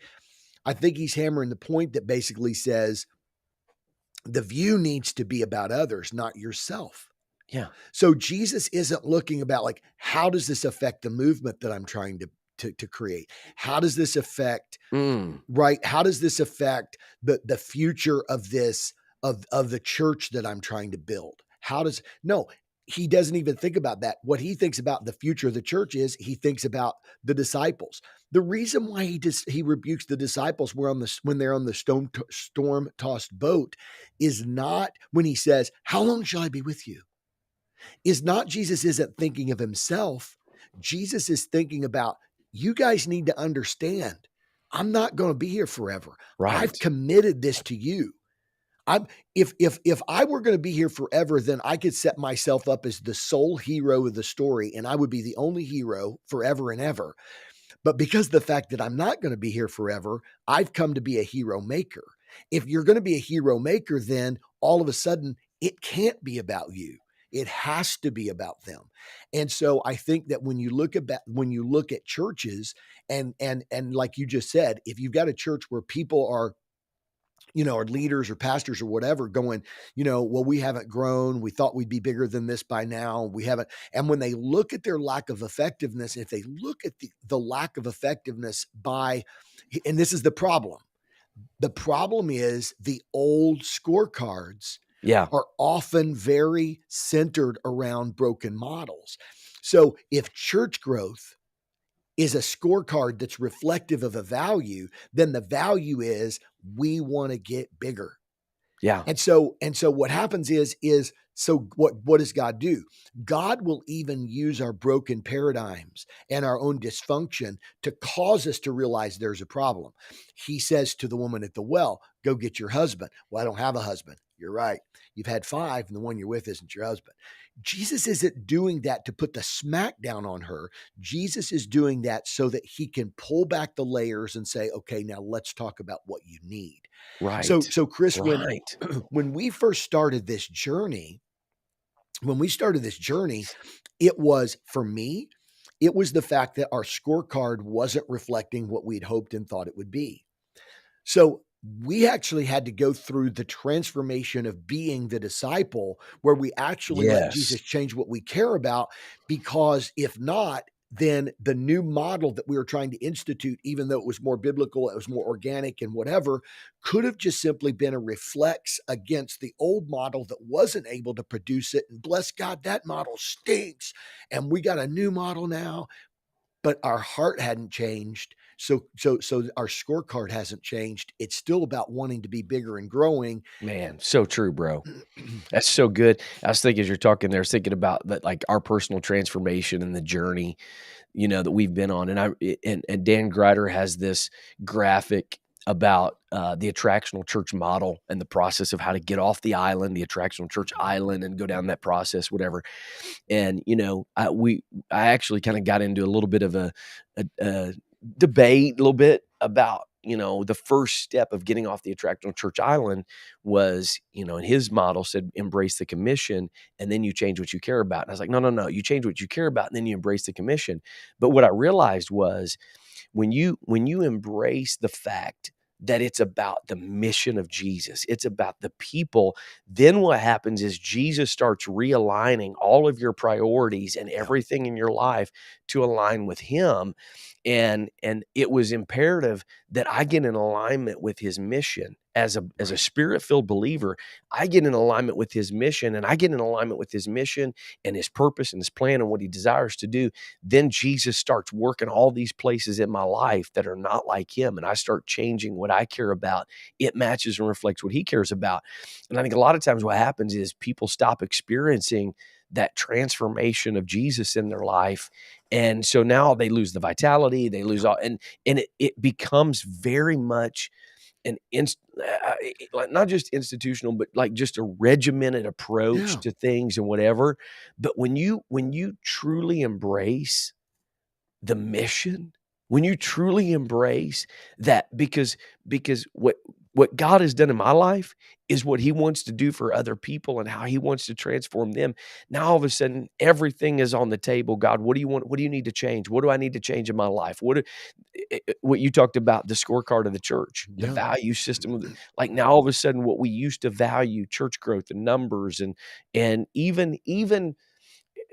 I think he's hammering the point that basically says the view needs to be about others, not yourself. Yeah. So Jesus isn't looking about like, how does this affect the movement that I'm trying to create? How does this affect, Mm, right? How does this affect the future of this, of the church that I'm trying to build? No, he doesn't even think about that. What he thinks about the future of the church is he thinks about the disciples. The reason why he rebukes the disciples when they're on the storm tossed boat is not when he says, "How long shall I be with you?" Is not Jesus isn't thinking of himself. Jesus is thinking about, you guys need to understand, I'm not going to be here forever. I've right. committed this to you. I'm if I were going to be here forever, then I could set myself up as the sole hero of the story, and I would be the only hero forever and ever. But because of the fact that I'm not going to be here forever, I've come to be a hero maker. If you're going to be a hero maker, then all of a sudden it can't be about you. It has to be about them. And so I think that when you look at churches and like you just said, if you've got a church where people are or leaders or pastors or whatever going, well, we haven't grown. We thought we'd be bigger than this by now. We haven't. And when they look at their lack of effectiveness, if they look at the lack of effectiveness and this is the problem is the old scorecards Yeah. are often very centered around broken models. So if church growth is a scorecard that's reflective of a value, then the value is we want to get bigger. Yeah. And so what happens is so what does God do? God will even use our broken paradigms and our own dysfunction to cause us to realize there's a problem. He says to the woman at the well, go get your husband. Well, I don't have a husband. You're right. You've had 5 and the one you're with isn't your husband. Jesus isn't doing that to put the smack down on her. Jesus is doing that so that he can pull back the layers and say, okay, now let's talk about what you need. So, Right. so Chris, when Right. when we first started this journey, it was for me, it was the fact that our scorecard wasn't reflecting what we'd hoped and thought it would be. So we actually had to go through the transformation of being the disciple where we actually let Yes. Jesus change what we care about, because if not, then the new model that we were trying to institute, even though it was more biblical, it was more organic and whatever, could have just simply been a reflex against the old model that wasn't able to produce it. And bless God, that model stinks. And we got a new model now, but our heart hadn't changed. So our scorecard hasn't changed. It's still about wanting to be bigger and growing. Man, so true, bro. That's so good. I was thinking as you're talking there, I was thinking about that, like our personal transformation and the journey, that we've been on. And Dan Greider has this graphic about the attractional church model and the process of how to get off the island, the attractional church island, and go down that process, whatever. And I actually kind of got into a little bit of a debate, a little bit about the first step of getting off the attractional church island was, and his model said embrace the commission and then you change what you care about. And I was like, no, you change what you care about and then you embrace the commission. But what I realized was when you embrace the fact that it's about the mission of Jesus, it's about the people, then what happens is Jesus starts realigning all of your priorities and everything in your life to align with him. And it was imperative that I get in alignment with his mission as a spirit-filled believer. I get in alignment with his mission, and I get in alignment with his mission and his purpose and his plan and what he desires to do. Then Jesus starts working all these places in my life that are not like him, and I start changing what I care about. It matches and reflects what he cares about. And I think a lot of times what happens is people stop experiencing that transformation of Jesus in their life. And so now they lose the vitality, they lose all, and it becomes very much like not just institutional, but like just a regimented approach Yeah. to things and whatever. But when you truly embrace the mission, when you truly embrace that, because what God has done in my life is what he wants to do for other people and how he wants to transform them. Now all of a sudden everything is on the table. God, what do you want? What do you need to change? What do I need to change in my life? What you talked about, the scorecard of the church, the Yeah. value system like now all of a sudden what we used to value, church growth and numbers and even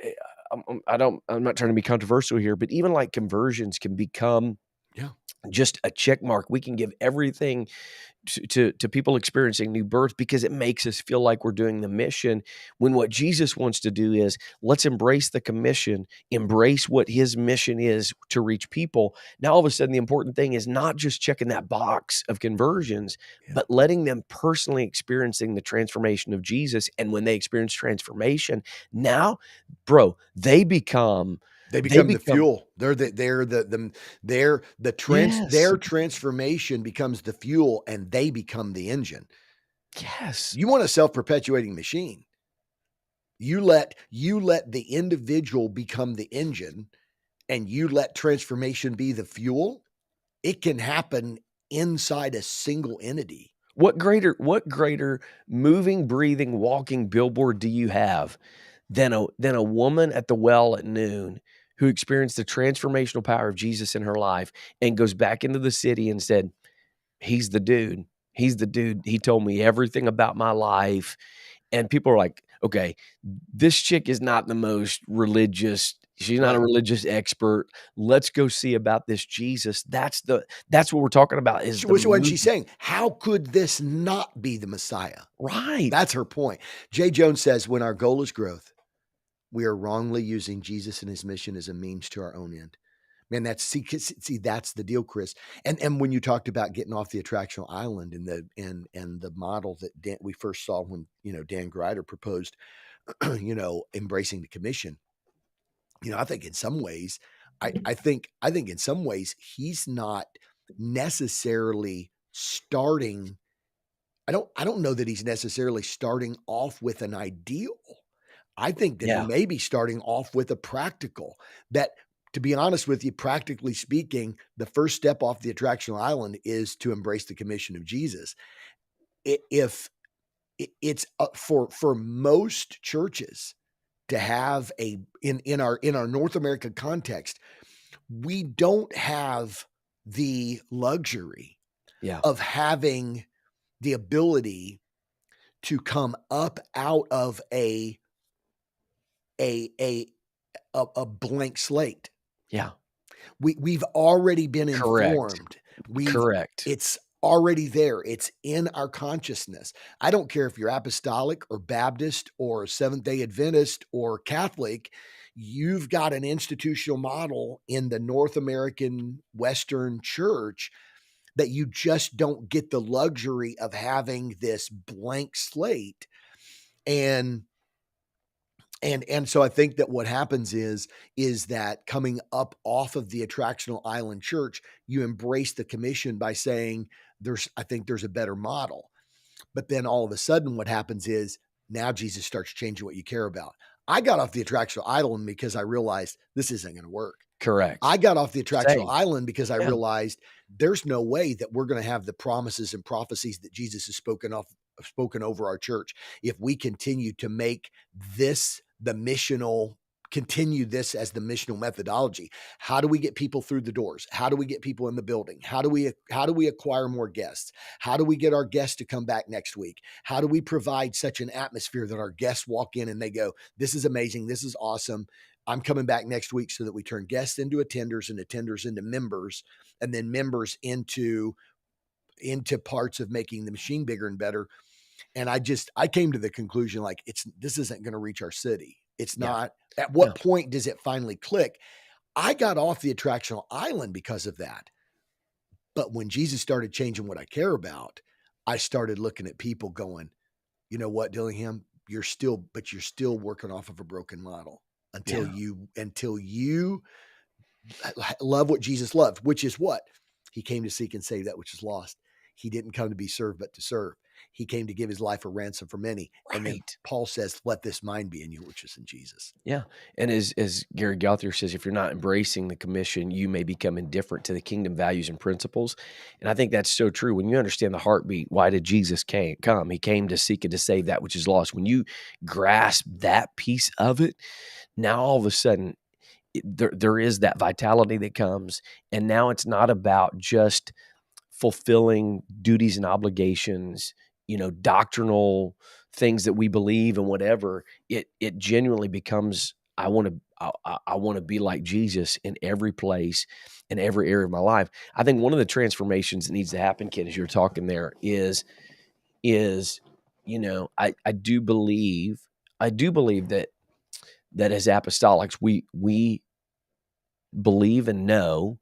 eh, I'm not trying to be controversial here, but even like conversions can become Yeah. just a check mark. We can give everything to people experiencing new birth because it makes us feel like we're doing the mission, when what Jesus wants to do is let's embrace the commission, embrace what his mission is to reach people. Now all of a sudden the important thing is not just checking that box of conversions, Yeah. but letting them personally experiencing the transformation of Jesus. And when they experience transformation, now bro, They they become the become fuel. Their yes, transformation becomes the fuel and they become the engine. yes. You want a self-perpetuating machine. You let the individual become the engine and you let transformation be the fuel. It can happen inside a single entity. What greater moving, breathing, walking billboard do you have than a woman at the well at noon who experienced the transformational power of Jesus in her life and goes back into the city and said, "He's the dude. He's the dude. He told me everything about my life. And people are like, okay, this chick is not the most religious. She's not a Right. religious expert. Let's go see about this Jesus. That's what we're talking about is the Which one move. she's saying, how could this not be the Messiah? Right. That's her point. Jay Jones says, when our goal is growth, we are wrongly using Jesus and his mission as a means to our own end. Man, that's that's the deal, Chris. And when you talked about getting off the attractional island and the model that we first saw when Dan Greider proposed, embracing the commission. I think in some ways, I think in some ways he's not necessarily starting. I don't know that he's necessarily starting off with an ideal. I think that he Yeah. may be starting off with a practical that, to be honest with you, practically speaking, the first step off the attractional island is to embrace the commission of Jesus. If it's for most churches to have in our North American context, we don't have the luxury Yeah. of having the ability to come up out of a blank slate. Yeah. We've already been Correct. informed. Correct. It's already there. It's in our consciousness. I don't care if you're apostolic or Baptist or Seventh-day Adventist or Catholic, you've got an institutional model in the North American Western church that you just don't get the luxury of having this blank slate. And so I think that what happens is that coming up off of the attractional island church, you embrace the commission by saying I think there's a better model. But then all of a sudden what happens is now Jesus starts changing what you care about. I got off the attractional island because I realized this isn't going to work. Correct. I got off the attractional Same. island because I Yeah. realized there's no way that we're going to have the promises and prophecies that Jesus has spoken over our church if we continue to make this continue this as the missional methodology. How do we get people through the doors? How do we get people in the building? How do we acquire more guests? How do we get our guests to come back next week? How do we provide such an atmosphere that our guests walk in and they go, this is amazing. This is awesome. I'm coming back next week, so that we turn guests into attenders and attenders into members, and then members into parts of making the machine bigger and better. And I came to the conclusion, like, this isn't going to reach our city. It's not. At what point does it finally click? I got off the attractional island because of that. But when Jesus started changing what I care about, I started looking at people going, you know what, Dillingham, you're still working off of a broken model until you love what Jesus loved, which is what? He came to seek and save that which is lost. He didn't come to be served, but to serve. He came to give his life a ransom for many. Right. And then Paul says, let this mind be in you, which is in Jesus. Yeah. And as Gary Gauthier says, if you're not embracing the commission, you may become indifferent to the kingdom values and principles. And I think that's so true. When you understand the heartbeat, why did Jesus come? He came to seek and to save that which is lost. When you grasp that piece of it, now all of a sudden there is that vitality that comes. And now it's not about just fulfilling duties and obligations, doctrinal things that we believe and whatever. It genuinely becomes, I want to be like Jesus in every place, in every area of my life. I think one of the transformations that needs to happen, Ken, as you're talking there is I do believe that as apostolics, we believe and know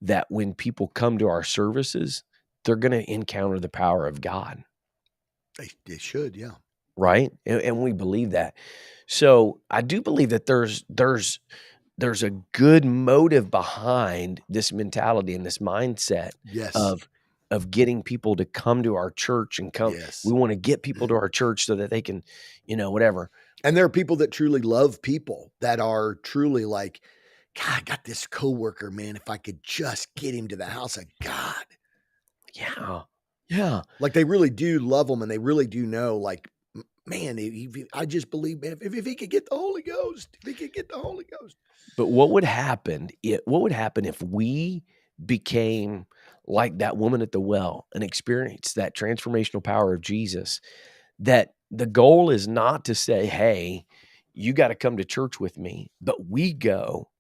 that when people come to our services, they're going to encounter the power of God. They should, yeah. Right. And we believe that. So I do believe that there's a good motive behind this mentality and this mindset of getting people to come to our church and come. Yes. We want to get people to our church so that they can, whatever. And there are people that truly love people, that are truly like, God, I got this coworker, man. If I could just get him to the house of God. Yeah. Yeah. Like, they really do love them, and they really do know, like, man, I just believe, man, if he could get the Holy Ghost, But what would happen if we became like that woman at the well and experienced that transformational power of Jesus, that the goal is not to say, "Hey, you gotta come to church with me," but we go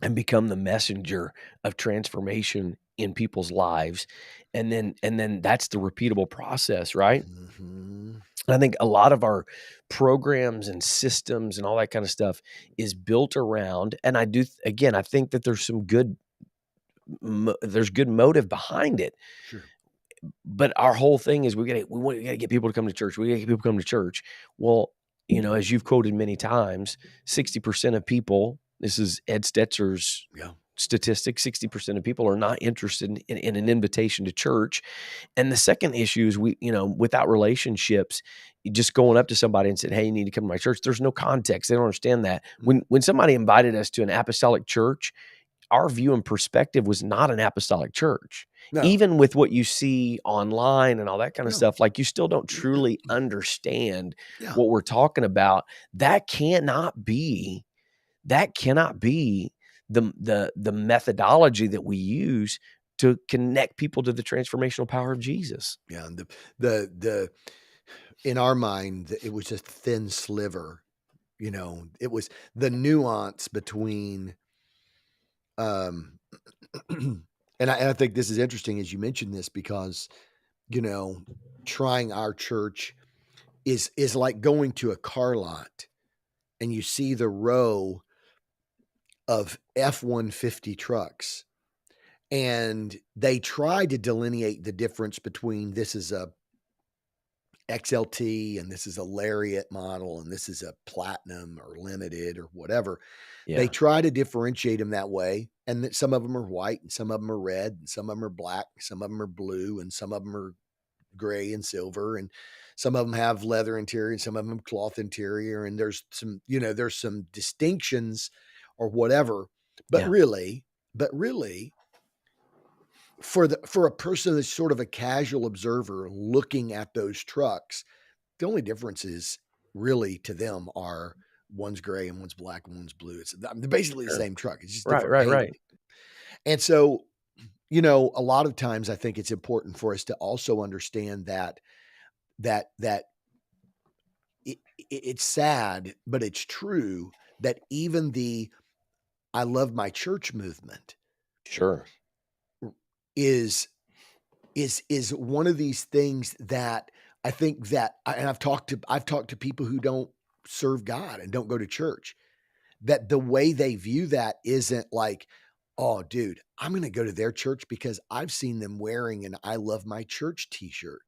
and become the messenger of transformation in people's lives, and then that's the repeatable process, right? Mhm. And I think a lot of our programs and systems and all that kind of stuff is built around, and I do again, I think that there's some good there's good motive behind it, Sure. but our whole thing is we gotta get people to come to church. We gotta get people to come to church. Well, as you've quoted many times, 60% of people, this is Ed Stetzer's Yeah. statistic, 60% of people are not interested in an invitation to church. And the second issue is without relationships, just going up to somebody and said, "Hey, you need to come to my church." There's no context. They don't understand that. Mm. When somebody invited us to an apostolic church, our view and perspective was not an apostolic church. No. Even with what you see online and all that kind of No. stuff, like, you still don't truly understand Yeah. what we're talking about. That cannot be that cannot be the methodology that we use to connect people to the transformational power of Jesus. Yeah. And the in our mind, it was just thin sliver. It was the nuance between, um, and I think this is interesting as you mentioned this because, you know, trying our church is like going to a car lot and you see the row of F-150 trucks and they try to delineate the difference between this is a XLT and this is a Lariat model and this is a platinum or limited or whatever. They Yeah, try to differentiate them that way, and that some of them are white and some of them are red and some of them are black, some of them are blue and some of them are gray and silver, and some of them have leather interior and some of them cloth interior, and there's some distinctions or whatever. But yeah, really, but really, for a person that's sort of a casual observer looking at those trucks, the only differences really to them are one's gray and one's black and one's blue. They're basically the sure. same truck. It's just Right, different right, painting. right. And so, a lot of times I think it's important for us to also understand that it's sad, but it's true that even the I love my church movement Sure. is is one of these things that I think that and I've talked to people who don't serve God and don't go to church, that the way they view that isn't like, "Oh, dude, I'm gonna go to their church because I've seen them wearing an I love my church t-shirt."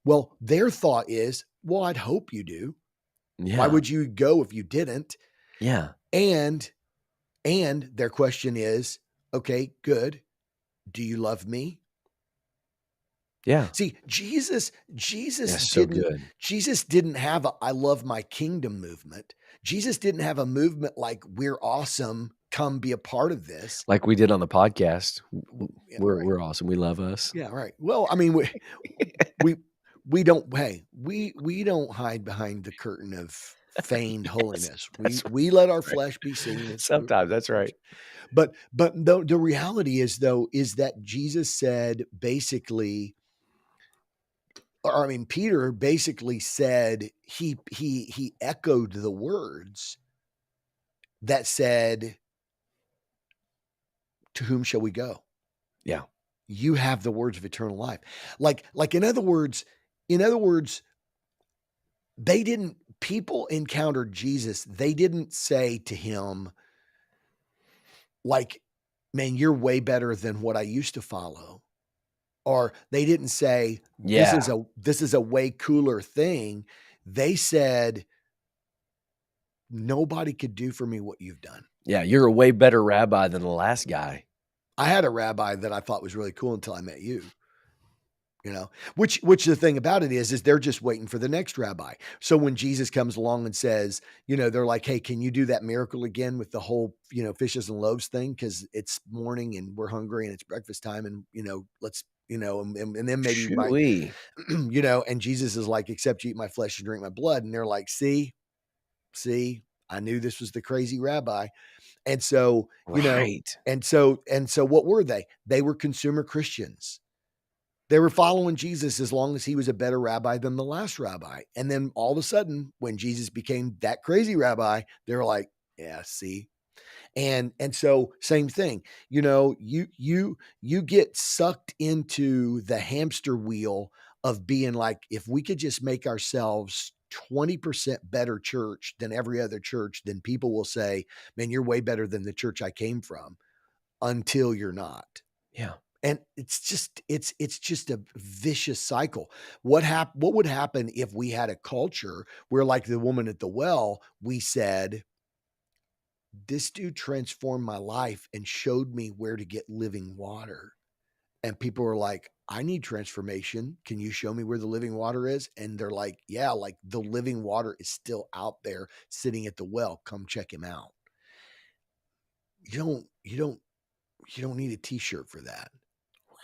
Well, their thought is, "Well, I'd hope you do. Why Yeah, would you go if you didn't?" yeah, And their question is, "Okay, good. Do you love me?" yeah. See, Jesus That's so didn't good. Jesus didn't have a "I love my kingdom" movement. Jesus didn't have a movement like, "We're awesome, come be a part of this." Like we did on the podcast. Yeah, We're right. we're awesome. We love us. Yeah, right. Well, I mean, we we don't hey, we don't hide behind the curtain of feigned Yes, holiness. We that's we let our right. flesh be seen as Sometimes, that's right. but the reality is though, is that Jesus said basically, or I mean, Peter basically said he echoed the words that said, "To whom shall we go? Yeah, You have the words of eternal life." Like in other words, they didn't people encountered Jesus. They didn't say to him like, "Man, you're way better than what I used to follow." Or they didn't say, yeah, this is a way cooler thing." They said, "Nobody could do for me what you've done." yeah. You're a way better rabbi than the last guy. I had a rabbi that I thought was really cool until I met you, you know? Which the thing about it is they're just waiting for the next rabbi. So when Jesus comes along and says, they're like, "Hey, can you do that miracle again with the whole, fishes and loaves thing? Because it's morning and we're hungry and it's breakfast time and, let's, and then maybe my, Shoo-wee. and Jesus is like, "Except you eat my flesh and drink my blood." And they're like, see, I knew this was the crazy rabbi. And so, Right. and so what were they? They were consumer Christians. They were following Jesus as long as he was a better rabbi than the last rabbi. And then all of a sudden, when Jesus became that crazy rabbi, they're like, yeah, see. And so same thing, you get sucked into the hamster wheel of being like, if we could just make ourselves 20% better church than every other church, then people will say, man, you're way better than the church I came from, until you're not. Yeah. And it's just a vicious cycle. What would happen if we had a culture where, like the woman at the well, we said, this dude transformed my life and showed me where to get living water. And people are like, I need transformation. Can you show me where the living water is? And they're like, yeah, like the living water is still out there sitting at the well. Come check him out. You don't need a t-shirt for that.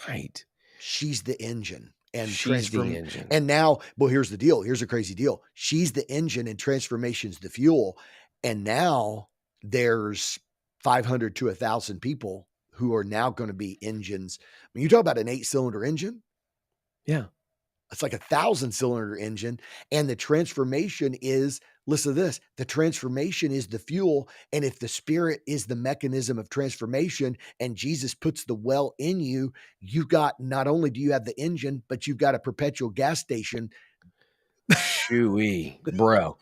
Right. She's the engine and She's the transform. engine. And now, well, here's the deal. Here's a crazy deal. She's the engine and transformation's the fuel. And now there's 500 to 1,000 people who are now going to be engines. When you talk about an 8-cylinder engine, Yeah. it's like a 1,000-cylinder engine. And the transformation is, listen to this, the transformation is the fuel. And if the Spirit is the mechanism of transformation and Jesus puts the well in you, you got, not only do you have the engine, but you've got a perpetual gas station. Shoo-wee, bro.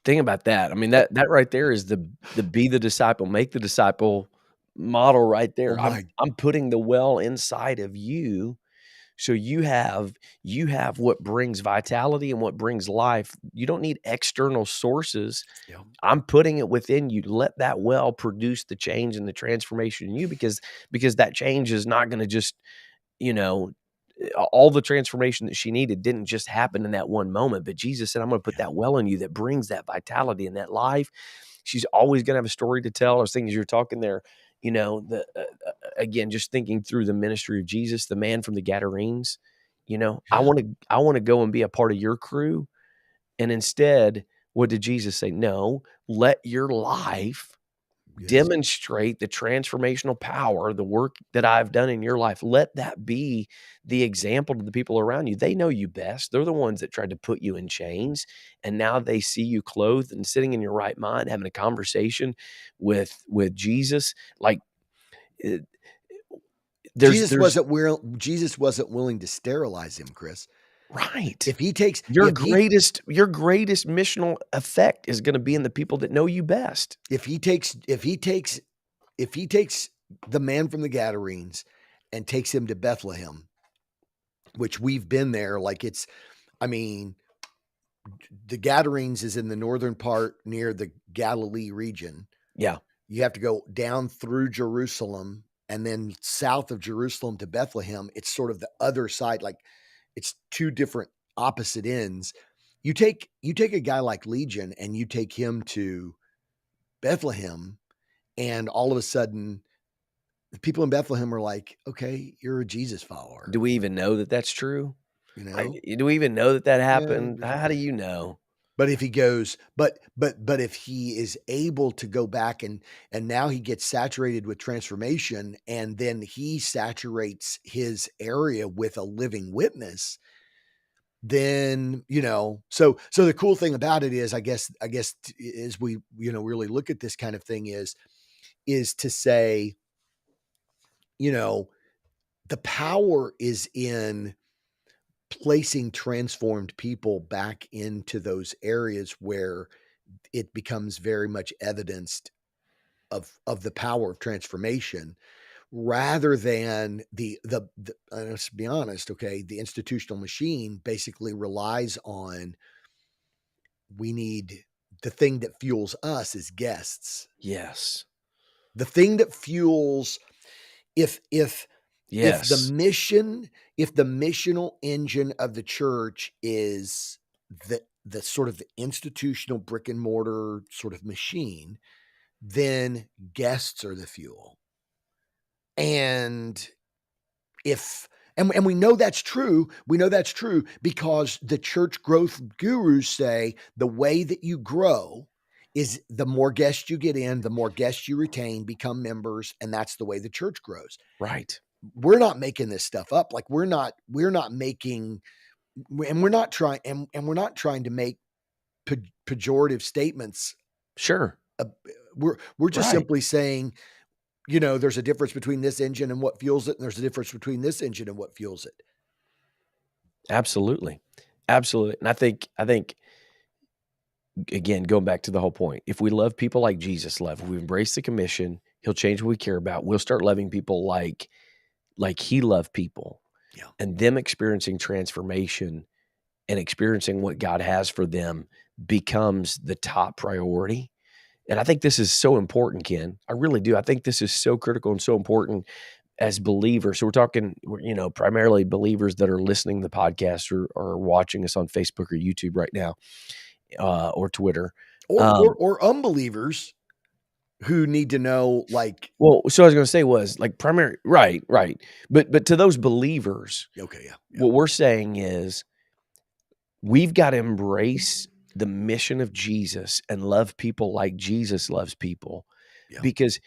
Think about that. I mean, that right there is the be the disciple, make the disciple model right Oh there. my, I'm putting the well inside of you. So you have what brings vitality and what brings life. You don't need external sources. yeah, I'm putting it within you. Let that well produce the change and the transformation in you, because that change is not going to just, you know, all the transformation that she needed didn't just happen in that one moment. But Jesus said, I'm going to put yeah, that well in you that brings that vitality and that life. She's always going to have a story to tell. I was thinking as you're talking there, again, just thinking through the ministry of Jesus, the man from the Gadarenes, I yeah, want to go and be a part of your crew. And instead, what did Jesus say? No, let your life yes. demonstrate the transformational power, the work that I've done in your life. Let that be the example to the people around you. They know you best. They're the ones that tried to put you in chains. And now they see you clothed and sitting in your right mind, having a conversation with Jesus. Like, it, there's Jesus wasn't willing to sterilize him, Chris. right. If he takes, Your greatest missional effect is going to be in the people that know you best. if he takes the man from the Gadarenes and takes him to Bethlehem, which we've been there, like I mean, the Gadarenes is in the northern part near the Galilee region. Yeah. You have to go down through Jerusalem and then south of Jerusalem to Bethlehem. It's sort of the other side, like it's two different opposite ends. You take a guy like Legion and you take him to Bethlehem, and all of a sudden the people in Bethlehem are like, okay, you're a Jesus follower, Do we even know that that's true? you know? Do we even know that that Yeah, happened? How do you know? but if he goes, but if he is able to go back and now he gets saturated with transformation, and then he saturates his area with a living witness, then so the cool thing about it is, I guess as we really look at this kind of thing, is to say, the power is in placing transformed people back into those areas where it becomes very much evidenced of the power of transformation, rather than let's be honest, okay, the institutional machine basically relies on, we need, the thing that fuels us is guests. Yes. The thing that fuels, if the Yes. mission, if the missional engine of the church is the sort of the institutional brick and mortar sort of machine, then guests are the fuel. And if and we know that's true. We know that's true because the church growth gurus say the way that you grow is the more guests you get in, the more guests you retain, become members, and that's the way the church grows. Right. We're not making this stuff up. Like we're not making, and we're not trying, and we're not trying to make pejorative statements. Sure. We're just Right. simply saying, there's a difference between this engine and what fuels it, and there's a difference between this engine and what fuels it. Absolutely. Absolutely. And I think again, going back to the whole point, if we love people like Jesus loved, if we embrace the commission, he'll change what we care about. We'll start loving people like he loved people. Yeah. And them experiencing transformation and experiencing what God has for them becomes the top priority. And I think this is so important, Ken. I really do. I think this is so critical and so important as believers. So we're talking, primarily believers that are listening to the podcast or watching us on Facebook or YouTube right now, or Twitter. Or unbelievers who need to know, like, Well, so I was going to say was like primary, right. But to those believers, okay, yeah. what we're saying is we've got to embrace the mission of Jesus and love people like Jesus loves people, Yeah. because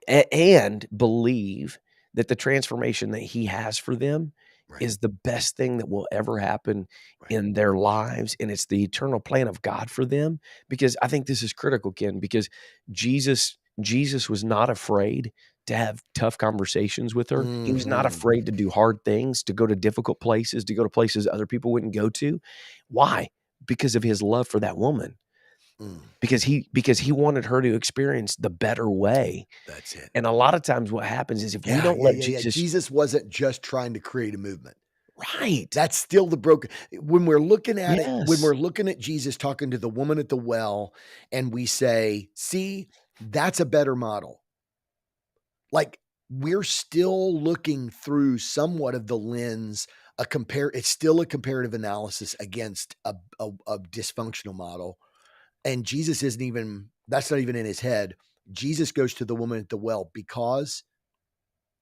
and believe that the transformation that he has for them Right. is the best thing that will ever happen Right. in their lives, and it's the eternal plan of God for them. Because I think this is critical, Ken, because Jesus was not afraid to have tough conversations with her. He was not Mhm. afraid to do hard things, to go to difficult places, to go to places other people wouldn't go to. Why? Because of his love for that woman. Mm, Because he wanted her to experience the better way. that's it. And a lot of times what happens is if we Yeah, don't yeah, let yeah, yeah. Jesus. Jesus wasn't just trying to create a movement. Right. That's still the broken. When we're looking at it, when Yes. we're looking at Jesus talking to the woman at the well, and we say, see, that's a better model. Like, we're still looking through somewhat of the lens, it's still a comparative analysis against a dysfunctional model. And Jesus that's not even in his head. Jesus goes to the woman at the well because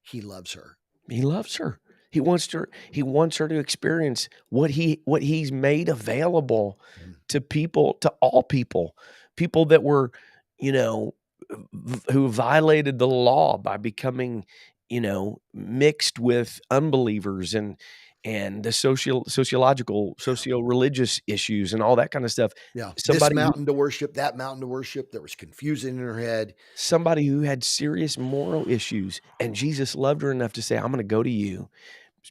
he loves her. He loves her. He wants her to experience what he's made available Mhm. to all people. People that were, you know, who violated the law by becoming, mixed with unbelievers and the sociological, Yeah. socio-religious issues and all that kind of stuff. Yeah. This Somebody who mountain to worship, that mountain to worship. There was confusion in her head. somebody who had serious moral issues, and Jesus loved her enough to say, "I'm gonna go to you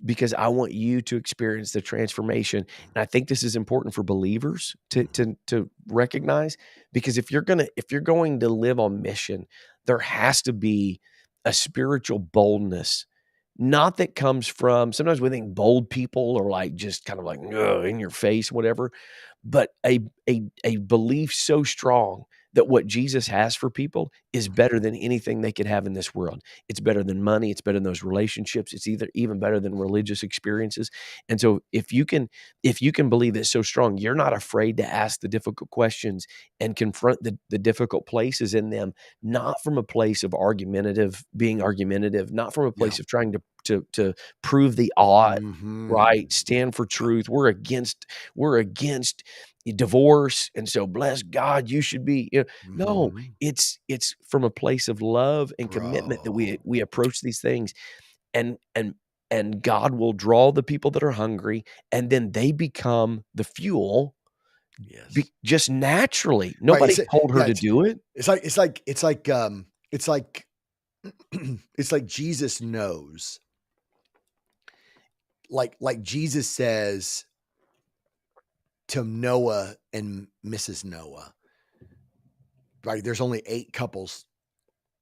because I want you to experience the transformation." And I think this is important for believers to recognize, because if you're going to live on mission, there has to be a spiritual boldness. Not that comes from, sometimes we think bold people are like just kind of like, "Ugh," in your face, whatever, but a belief so strong that what Jesus has for people is better than anything they could have in this world. It's better than money. It's better than those relationships. It's even better than religious experiences. And so if you can believe it so strong, you're not afraid to ask the difficult questions and confront the difficult places in them, not from a place of being argumentative, not from a Yeah. place of trying to prove the odd, Mhm. right? Stand for truth. We're against divorce, and so bless God, you should be. No, Mhm. it's from a place of love and commitment that Bro. we approach these things, and God will draw the people that are hungry, and then they become the fuel, Yes. just naturally. Right. Nobody told her Yeah, to do it. it's like it's like Jesus knows. Like Jesus says to Noah and Mrs. Noah, right? There's only 8 couples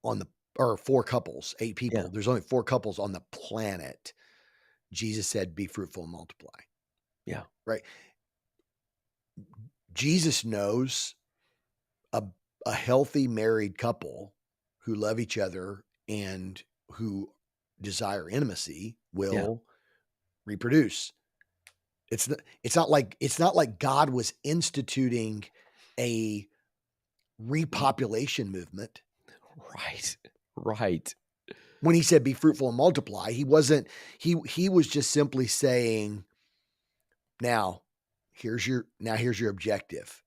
or 4 couples, 8 Yeah, people. There's only 4 couples on the planet. Jesus said, "Be fruitful and multiply." yeah, Right? Jesus knows a healthy married couple who love each other and who desire intimacy yeah. will reproduce. It's not like God was instituting a repopulation movement. Right, right. When he said be fruitful and multiply, he wasn't he was just simply saying, now here's your objective.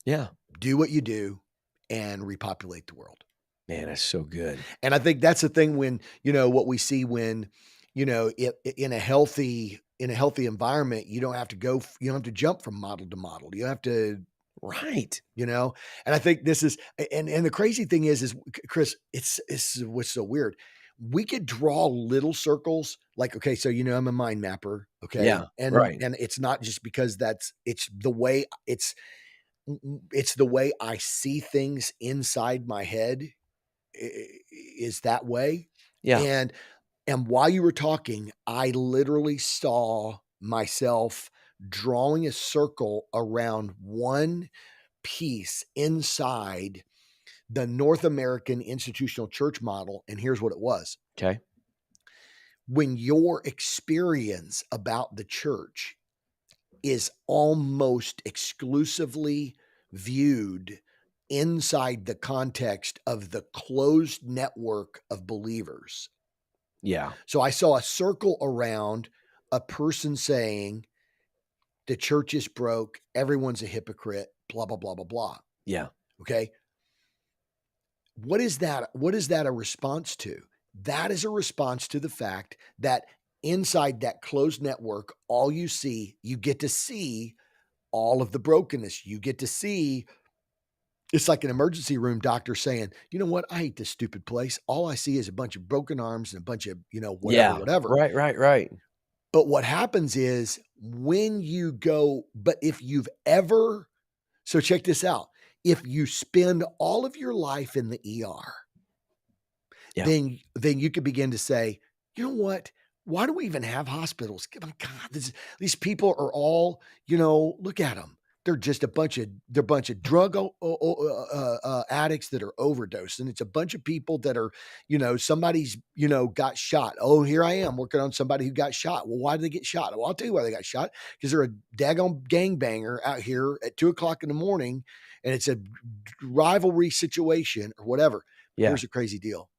Yeah. Do what you do and repopulate the world. Man, that's so good. And I think that's the thing when, what we see when, in a healthy environment, you don't have to you don't have to jump from model to model. You don't have to, Right. and I think this is, and the crazy thing is Chris, it's what's so weird. We could draw little circles like, okay, so, I'm a mind mapper. Okay. Yeah. And, Right. and it's not just because it's the way it's the way I see things inside my head is that way. Yeah. And while you were talking, I literally saw myself drawing a circle around one piece inside the North American institutional church model. And here's what it was. Okay. When your experience about the church is almost exclusively viewed inside the context of the closed network of believers. Yeah. So I saw a circle around a person saying, the church is broke, everyone's a hypocrite, blah, blah, blah, blah, blah. Yeah. Okay. What is that? What is that a response to? That is a response to the fact that inside that closed network, all you get to see all of the brokenness. You get to see, it's like an emergency room doctor saying, you know what? I hate this stupid place. All I see is a bunch of broken arms and a bunch of, whatever, Yeah. whatever. Right. Right. Right. But what happens is when you go, but if you've ever, so check this out. If you spend all of your life in the ER, Yeah. then you could begin to say, you know what? Why do we even have hospitals? God, these people are all, look at them. They're just a bunch of drug addicts that are overdosing. It's a bunch of people that are, somebody's, got shot. Oh, here I am working on somebody who got shot. Well, why did they get shot? Well, I'll tell you why they got shot. Because they're a daggone gangbanger out here at 2:00 in the morning, and it's a rivalry situation or whatever. Yeah. Here's a crazy deal.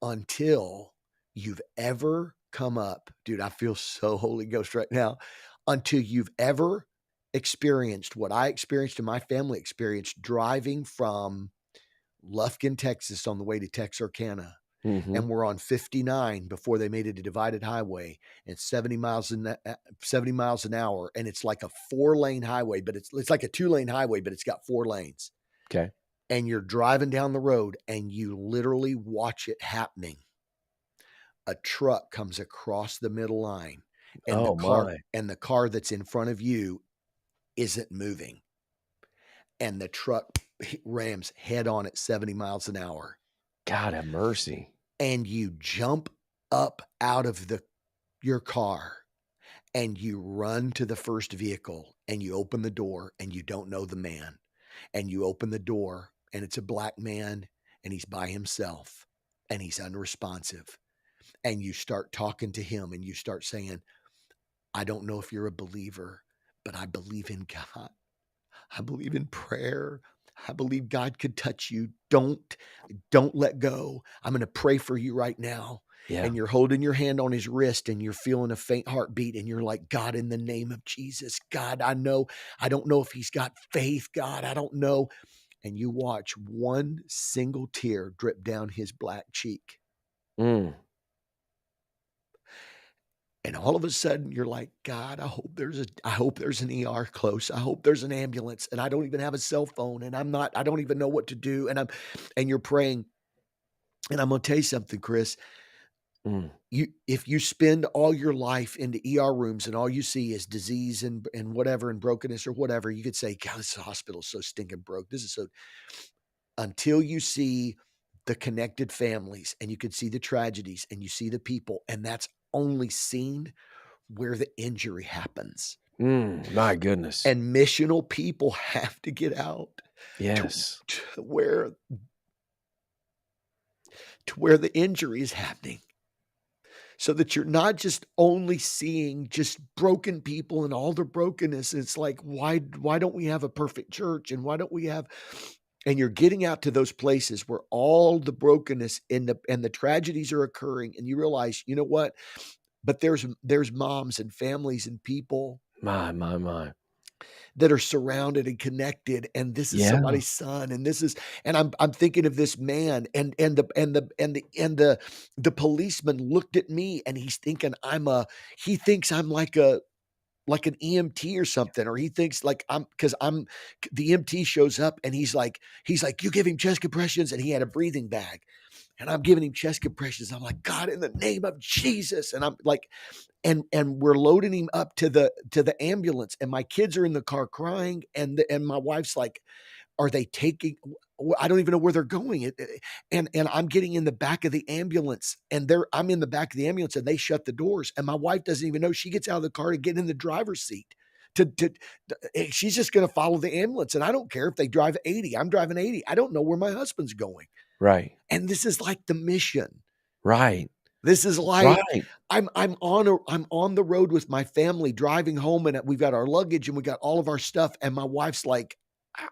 Until you've ever come up, dude, I feel so Holy Ghost right now. Until you've ever experienced what I experienced and my family experienced driving from Lufkin, Texas on the way to Texarkana. Mm-hmm. And we're on 59 before they made it a divided highway and 70 miles an hour. And it's like a 4-lane highway, but it's like a 2-lane highway, but it's got 4 lanes. Okay. And you're driving down the road and you literally watch it happening. A truck comes across the middle line and the car that's in front of you isn't moving. And the truck rams head on at 70 miles an hour. God have mercy. And you jump up out of your car and you run to the first vehicle and you open the door and you don't know the man. And you open the door and it's a black man and he's by himself and he's unresponsive. And you start talking to him and you start saying, I don't know if you're a believer, but I believe in God. I believe in prayer. I believe God could touch you. Don't let go. I'm going to pray for you right now. Yeah. And you're holding your hand on his wrist and you're feeling a faint heartbeat and you're like, God, in the name of Jesus, God, I don't know if he's got faith. God, I don't know. And you watch one single tear drip down his black cheek. Mm. And all of a sudden you're like, God, I hope there's an ER close. I hope there's an ambulance. And I don't even have a cell phone and I don't even know what to do. And you're praying. And I'm going to tell you something, Chris. Mm. If you spend all your life in the ER rooms and all you see is disease and whatever and brokenness or whatever, you could say, God, this hospital is so stinking broke. This is so, until you see the connected families and you can see the tragedies and you see the people, and that's only seen where the injury happens. My goodness. And missional people have to get out. Yes. To where the injury is happening. So that you're not just only seeing just broken people and all their brokenness. It's like, why don't we have a perfect church? And why don't we have, and you're getting out to those places where all the brokenness and the tragedies are occurring. And you realize, you know what? But there's moms and families and people. My. that are surrounded and connected, and this is Yeah. somebody's son, and this is, and I'm thinking of this man, and the policeman looked at me, and he's thinking he thinks I'm like an EMT or something, or he thinks like because I'm the EMT shows up, and he's like, you give him chest compressions, and he had a breathing bag, and I'm giving him chest compressions. I'm like, God, in the name of Jesus, and I'm like, and we're loading him up to the ambulance, and my kids are in the car crying, and my wife's like, are they taking, I don't even know where they're going, and I'm getting in the back of the ambulance, and I'm in the back of the ambulance, and they shut the doors, and my wife doesn't even know. She gets out of the car to get in the driver's seat to she's just going to follow the ambulance, and I don't care if they drive 80. I'm driving 80. I don't know where my husband's going. Right. And this is like the mission. Right. This is like Right. I'm on the road with my family driving home, and we've got our luggage, and we got all of our stuff, and my wife's like,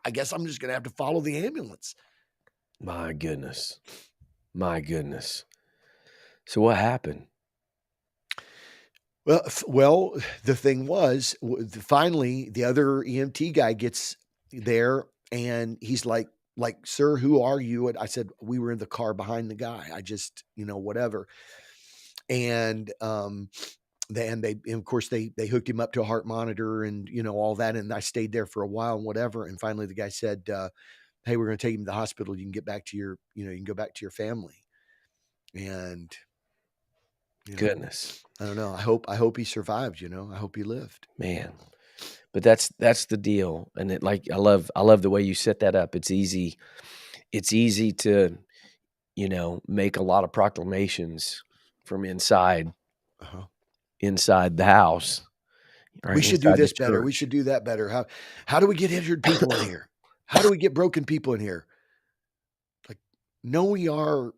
I guess I'm just going to have to follow the ambulance. My goodness. My goodness. So what happened? Well, the thing was, finally, the other EMT guy gets there, and he's like, sir, who are you? And I said, we were in the car behind the guy. I just, whatever. And and of course they hooked him up to a heart monitor, and all that. And I stayed there for a while and whatever. And finally, the guy said, "Hey, we're going to take him to the hospital. You can get back to you can go back to your family." And Goodness. I don't know. I hope he survived. I hope he lived. Man. But that's the deal. And I love the way you set that up. It's easy to, make a lot of proclamations from inside Uh-huh. inside the house. Right? We should do Inside the this better. We church. should do that better. How do we get injured people in here? How do we get broken people in here? Like, no ER.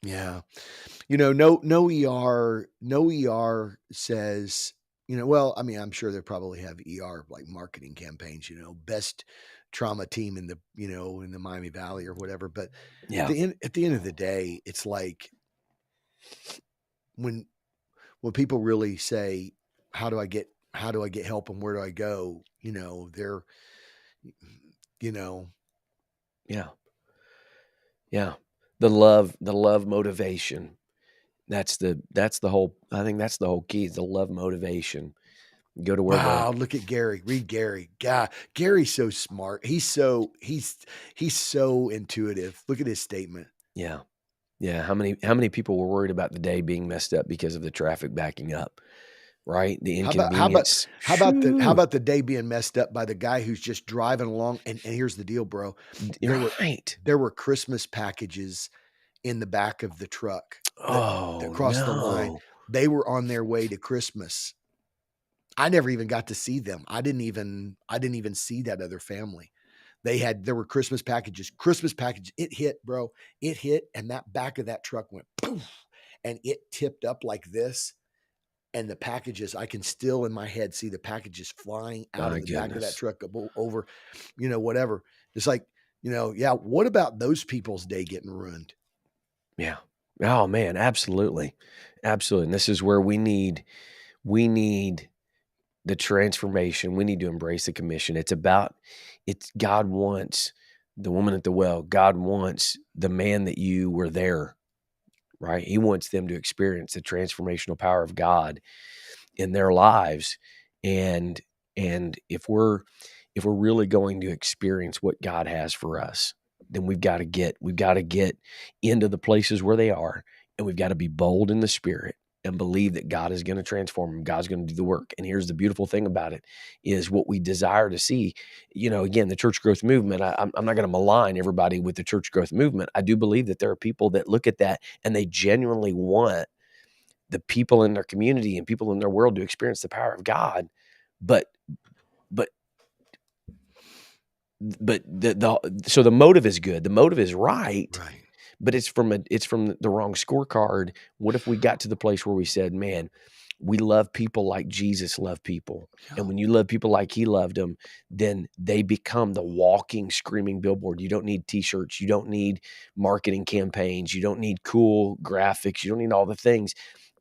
Yeah. No ER says, well, I mean, I'm sure they probably have ER like marketing campaigns, best trauma team in the Miami Valley or whatever. But Yeah. at the end of the day, it's like when people really say, how do I get help, and where do I go? They're, Yeah. Yeah. The love motivation. That's the whole, I think that's the whole key, is the love motivation. Go to where wow, look at Gary. Read Gary. God, Gary's so smart. He's so intuitive. Look at his statement. yeah. Yeah. How many people were worried about the day being messed up because of the traffic backing up, right? The inconvenience. How about the day being messed up by the guy who's just driving along? And here's the deal, bro. Right. There were Christmas packages in the back of the truck that crossed the line. No. They were on their way to Christmas. I never even got to see them. I didn't even see that other family. There were Christmas packages. It hit, bro. It hit, and that back of that truck went poof, and it tipped up like this. And the packages, I can still in my head see the packages flying out My of the back of that goodness. truck over, whatever. It's like, yeah, what about those people's day getting ruined? Yeah. Oh man, absolutely. Absolutely. And this is where we need the transformation. We need to embrace the commission. It's God wants the woman at the well. God wants the man that you were there, right? He wants them to experience the transformational power of God in their lives. And if we're really going to experience what God has for us, then we've got to get into the places where they are, and we've got to be bold in the spirit and believe that God is going to transform them. God's going to do the work. And here's the beautiful thing about it is what we desire to see. Again, the church growth movement, I'm not going to malign everybody with the church growth movement. I do believe that there are people that look at that and they genuinely want the people in their community and people in their world to experience the power of God. But so the motive is good. The motive is right. Right. But it's from the wrong scorecard. What if we got to the place where we said, man, we love people like Jesus loved people. Yeah. And when you love people like he loved them, then they become the walking, screaming billboard. You don't need t-shirts. You don't need marketing campaigns. You don't need cool graphics. You don't need all the things.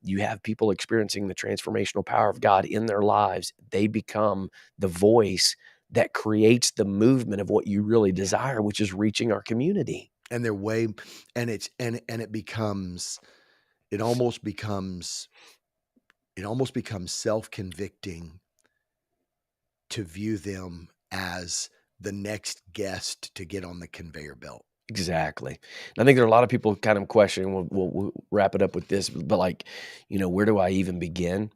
you have people experiencing the transformational power of God in their lives. They become the voice that creates the movement of what you really desire, which is reaching our community. And they're way, and it's, and it becomes, it almost becomes self-convicting to view them as the next guest to get on the conveyor belt. Exactly. And I think there are a lot of people kind of questioning, we'll wrap it up with this, but like, where do I even begin?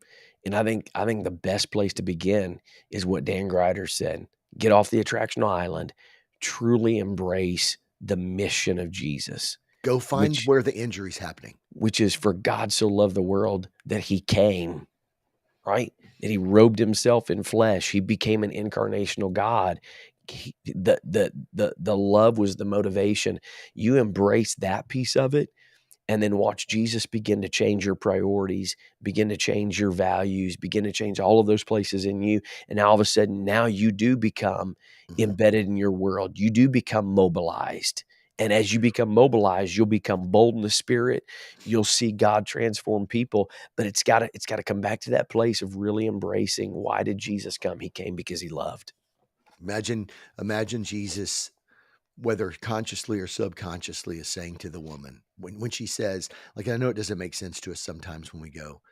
And I think the best place to begin is what Dan Grider said. Get off the attractional island, truly embrace the mission of Jesus. Go find where the injury's happening. Which is, for God so loved the world that he came, right? That he robed himself in flesh. He became an incarnational God. The love was the motivation. You embrace that piece of it, and then watch Jesus begin to change your priorities, begin to change your values, begin to change all of those places in you. And all of a sudden, now you do become embedded in your world. You do become mobilized. And as you become mobilized, you'll become bold in the spirit. You'll see God transform people. But it's got to come back to that place of really embracing, why did Jesus come? He came because he loved. Imagine Jesus, whether consciously or subconsciously, is saying to the woman, when she says, like, I know it doesn't make sense to us sometimes when we go,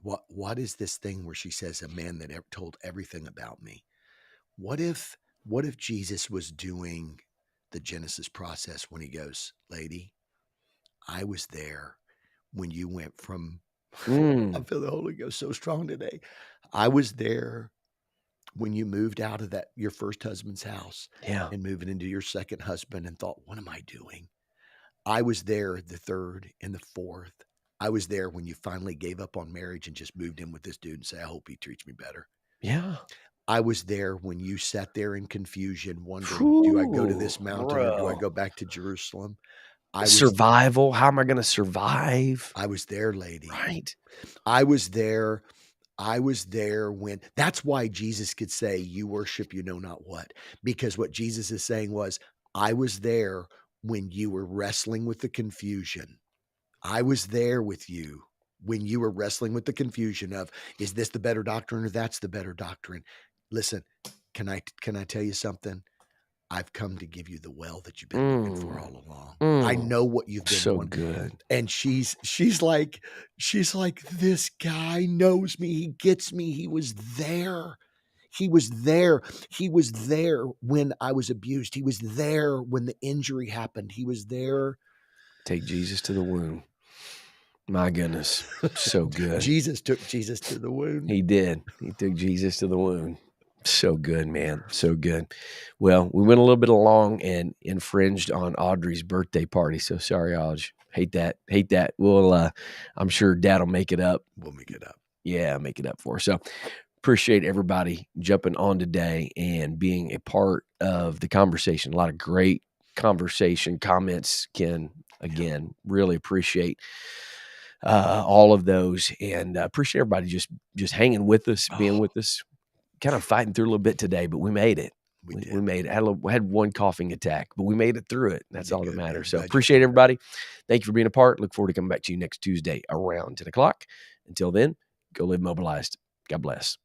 what is this thing where she says, a man that told everything about me? What if Jesus was doing the Genesis process when he goes, lady, I was there when you went from, I feel the Holy Ghost so strong today. I was there when you moved out of your first husband's house, and moving into your second husband, and thought, what am I doing? I was there the third and the fourth. I was there when you finally gave up on marriage and just moved in with this dude and say, I hope he treats me better. Yeah. I was there when you sat there in confusion, wondering, do I go to this mountain or do I go back to Jerusalem? Survival. How am I going to survive? I was there, lady. Right. I was there when, that's why Jesus could say, you worship you know not what, because what Jesus is saying was, I was there when you were wrestling with the confusion. I was there with you when you were wrestling with the confusion of, is this the better doctrine or that's the better doctrine? Listen, can I tell you something? I've come to give you the well that you've been looking for all along. I know what you've been so wanting. Good. And she's like, this guy knows me. He gets me. He was there. He was there. He was there when I was abused. He was there when the injury happened. He was there. Take Jesus to the wound. My goodness. So good. Jesus took Jesus to the wound. He did. He took Jesus to the wound. So good, man. So good. Well, we went a little bit along and infringed on Audrey's birthday party. So sorry, Audrey. Hate that. We'll, I'm sure Dad will make it up. We'll make it up. Yeah, make it up for us. So appreciate everybody jumping on today and being a part of the conversation. A lot of great conversation comments, Ken. Again, really appreciate all of those, and appreciate everybody just hanging with us, being with us, kind of fighting through a little bit today, but we made it. We made it. We had one coughing attack, but we made it through it. That's all that matters. So appreciate everybody. Thank you for being a part. Look forward to coming back to you next Tuesday around 10 o'clock. Until then, go live mobilized. God bless.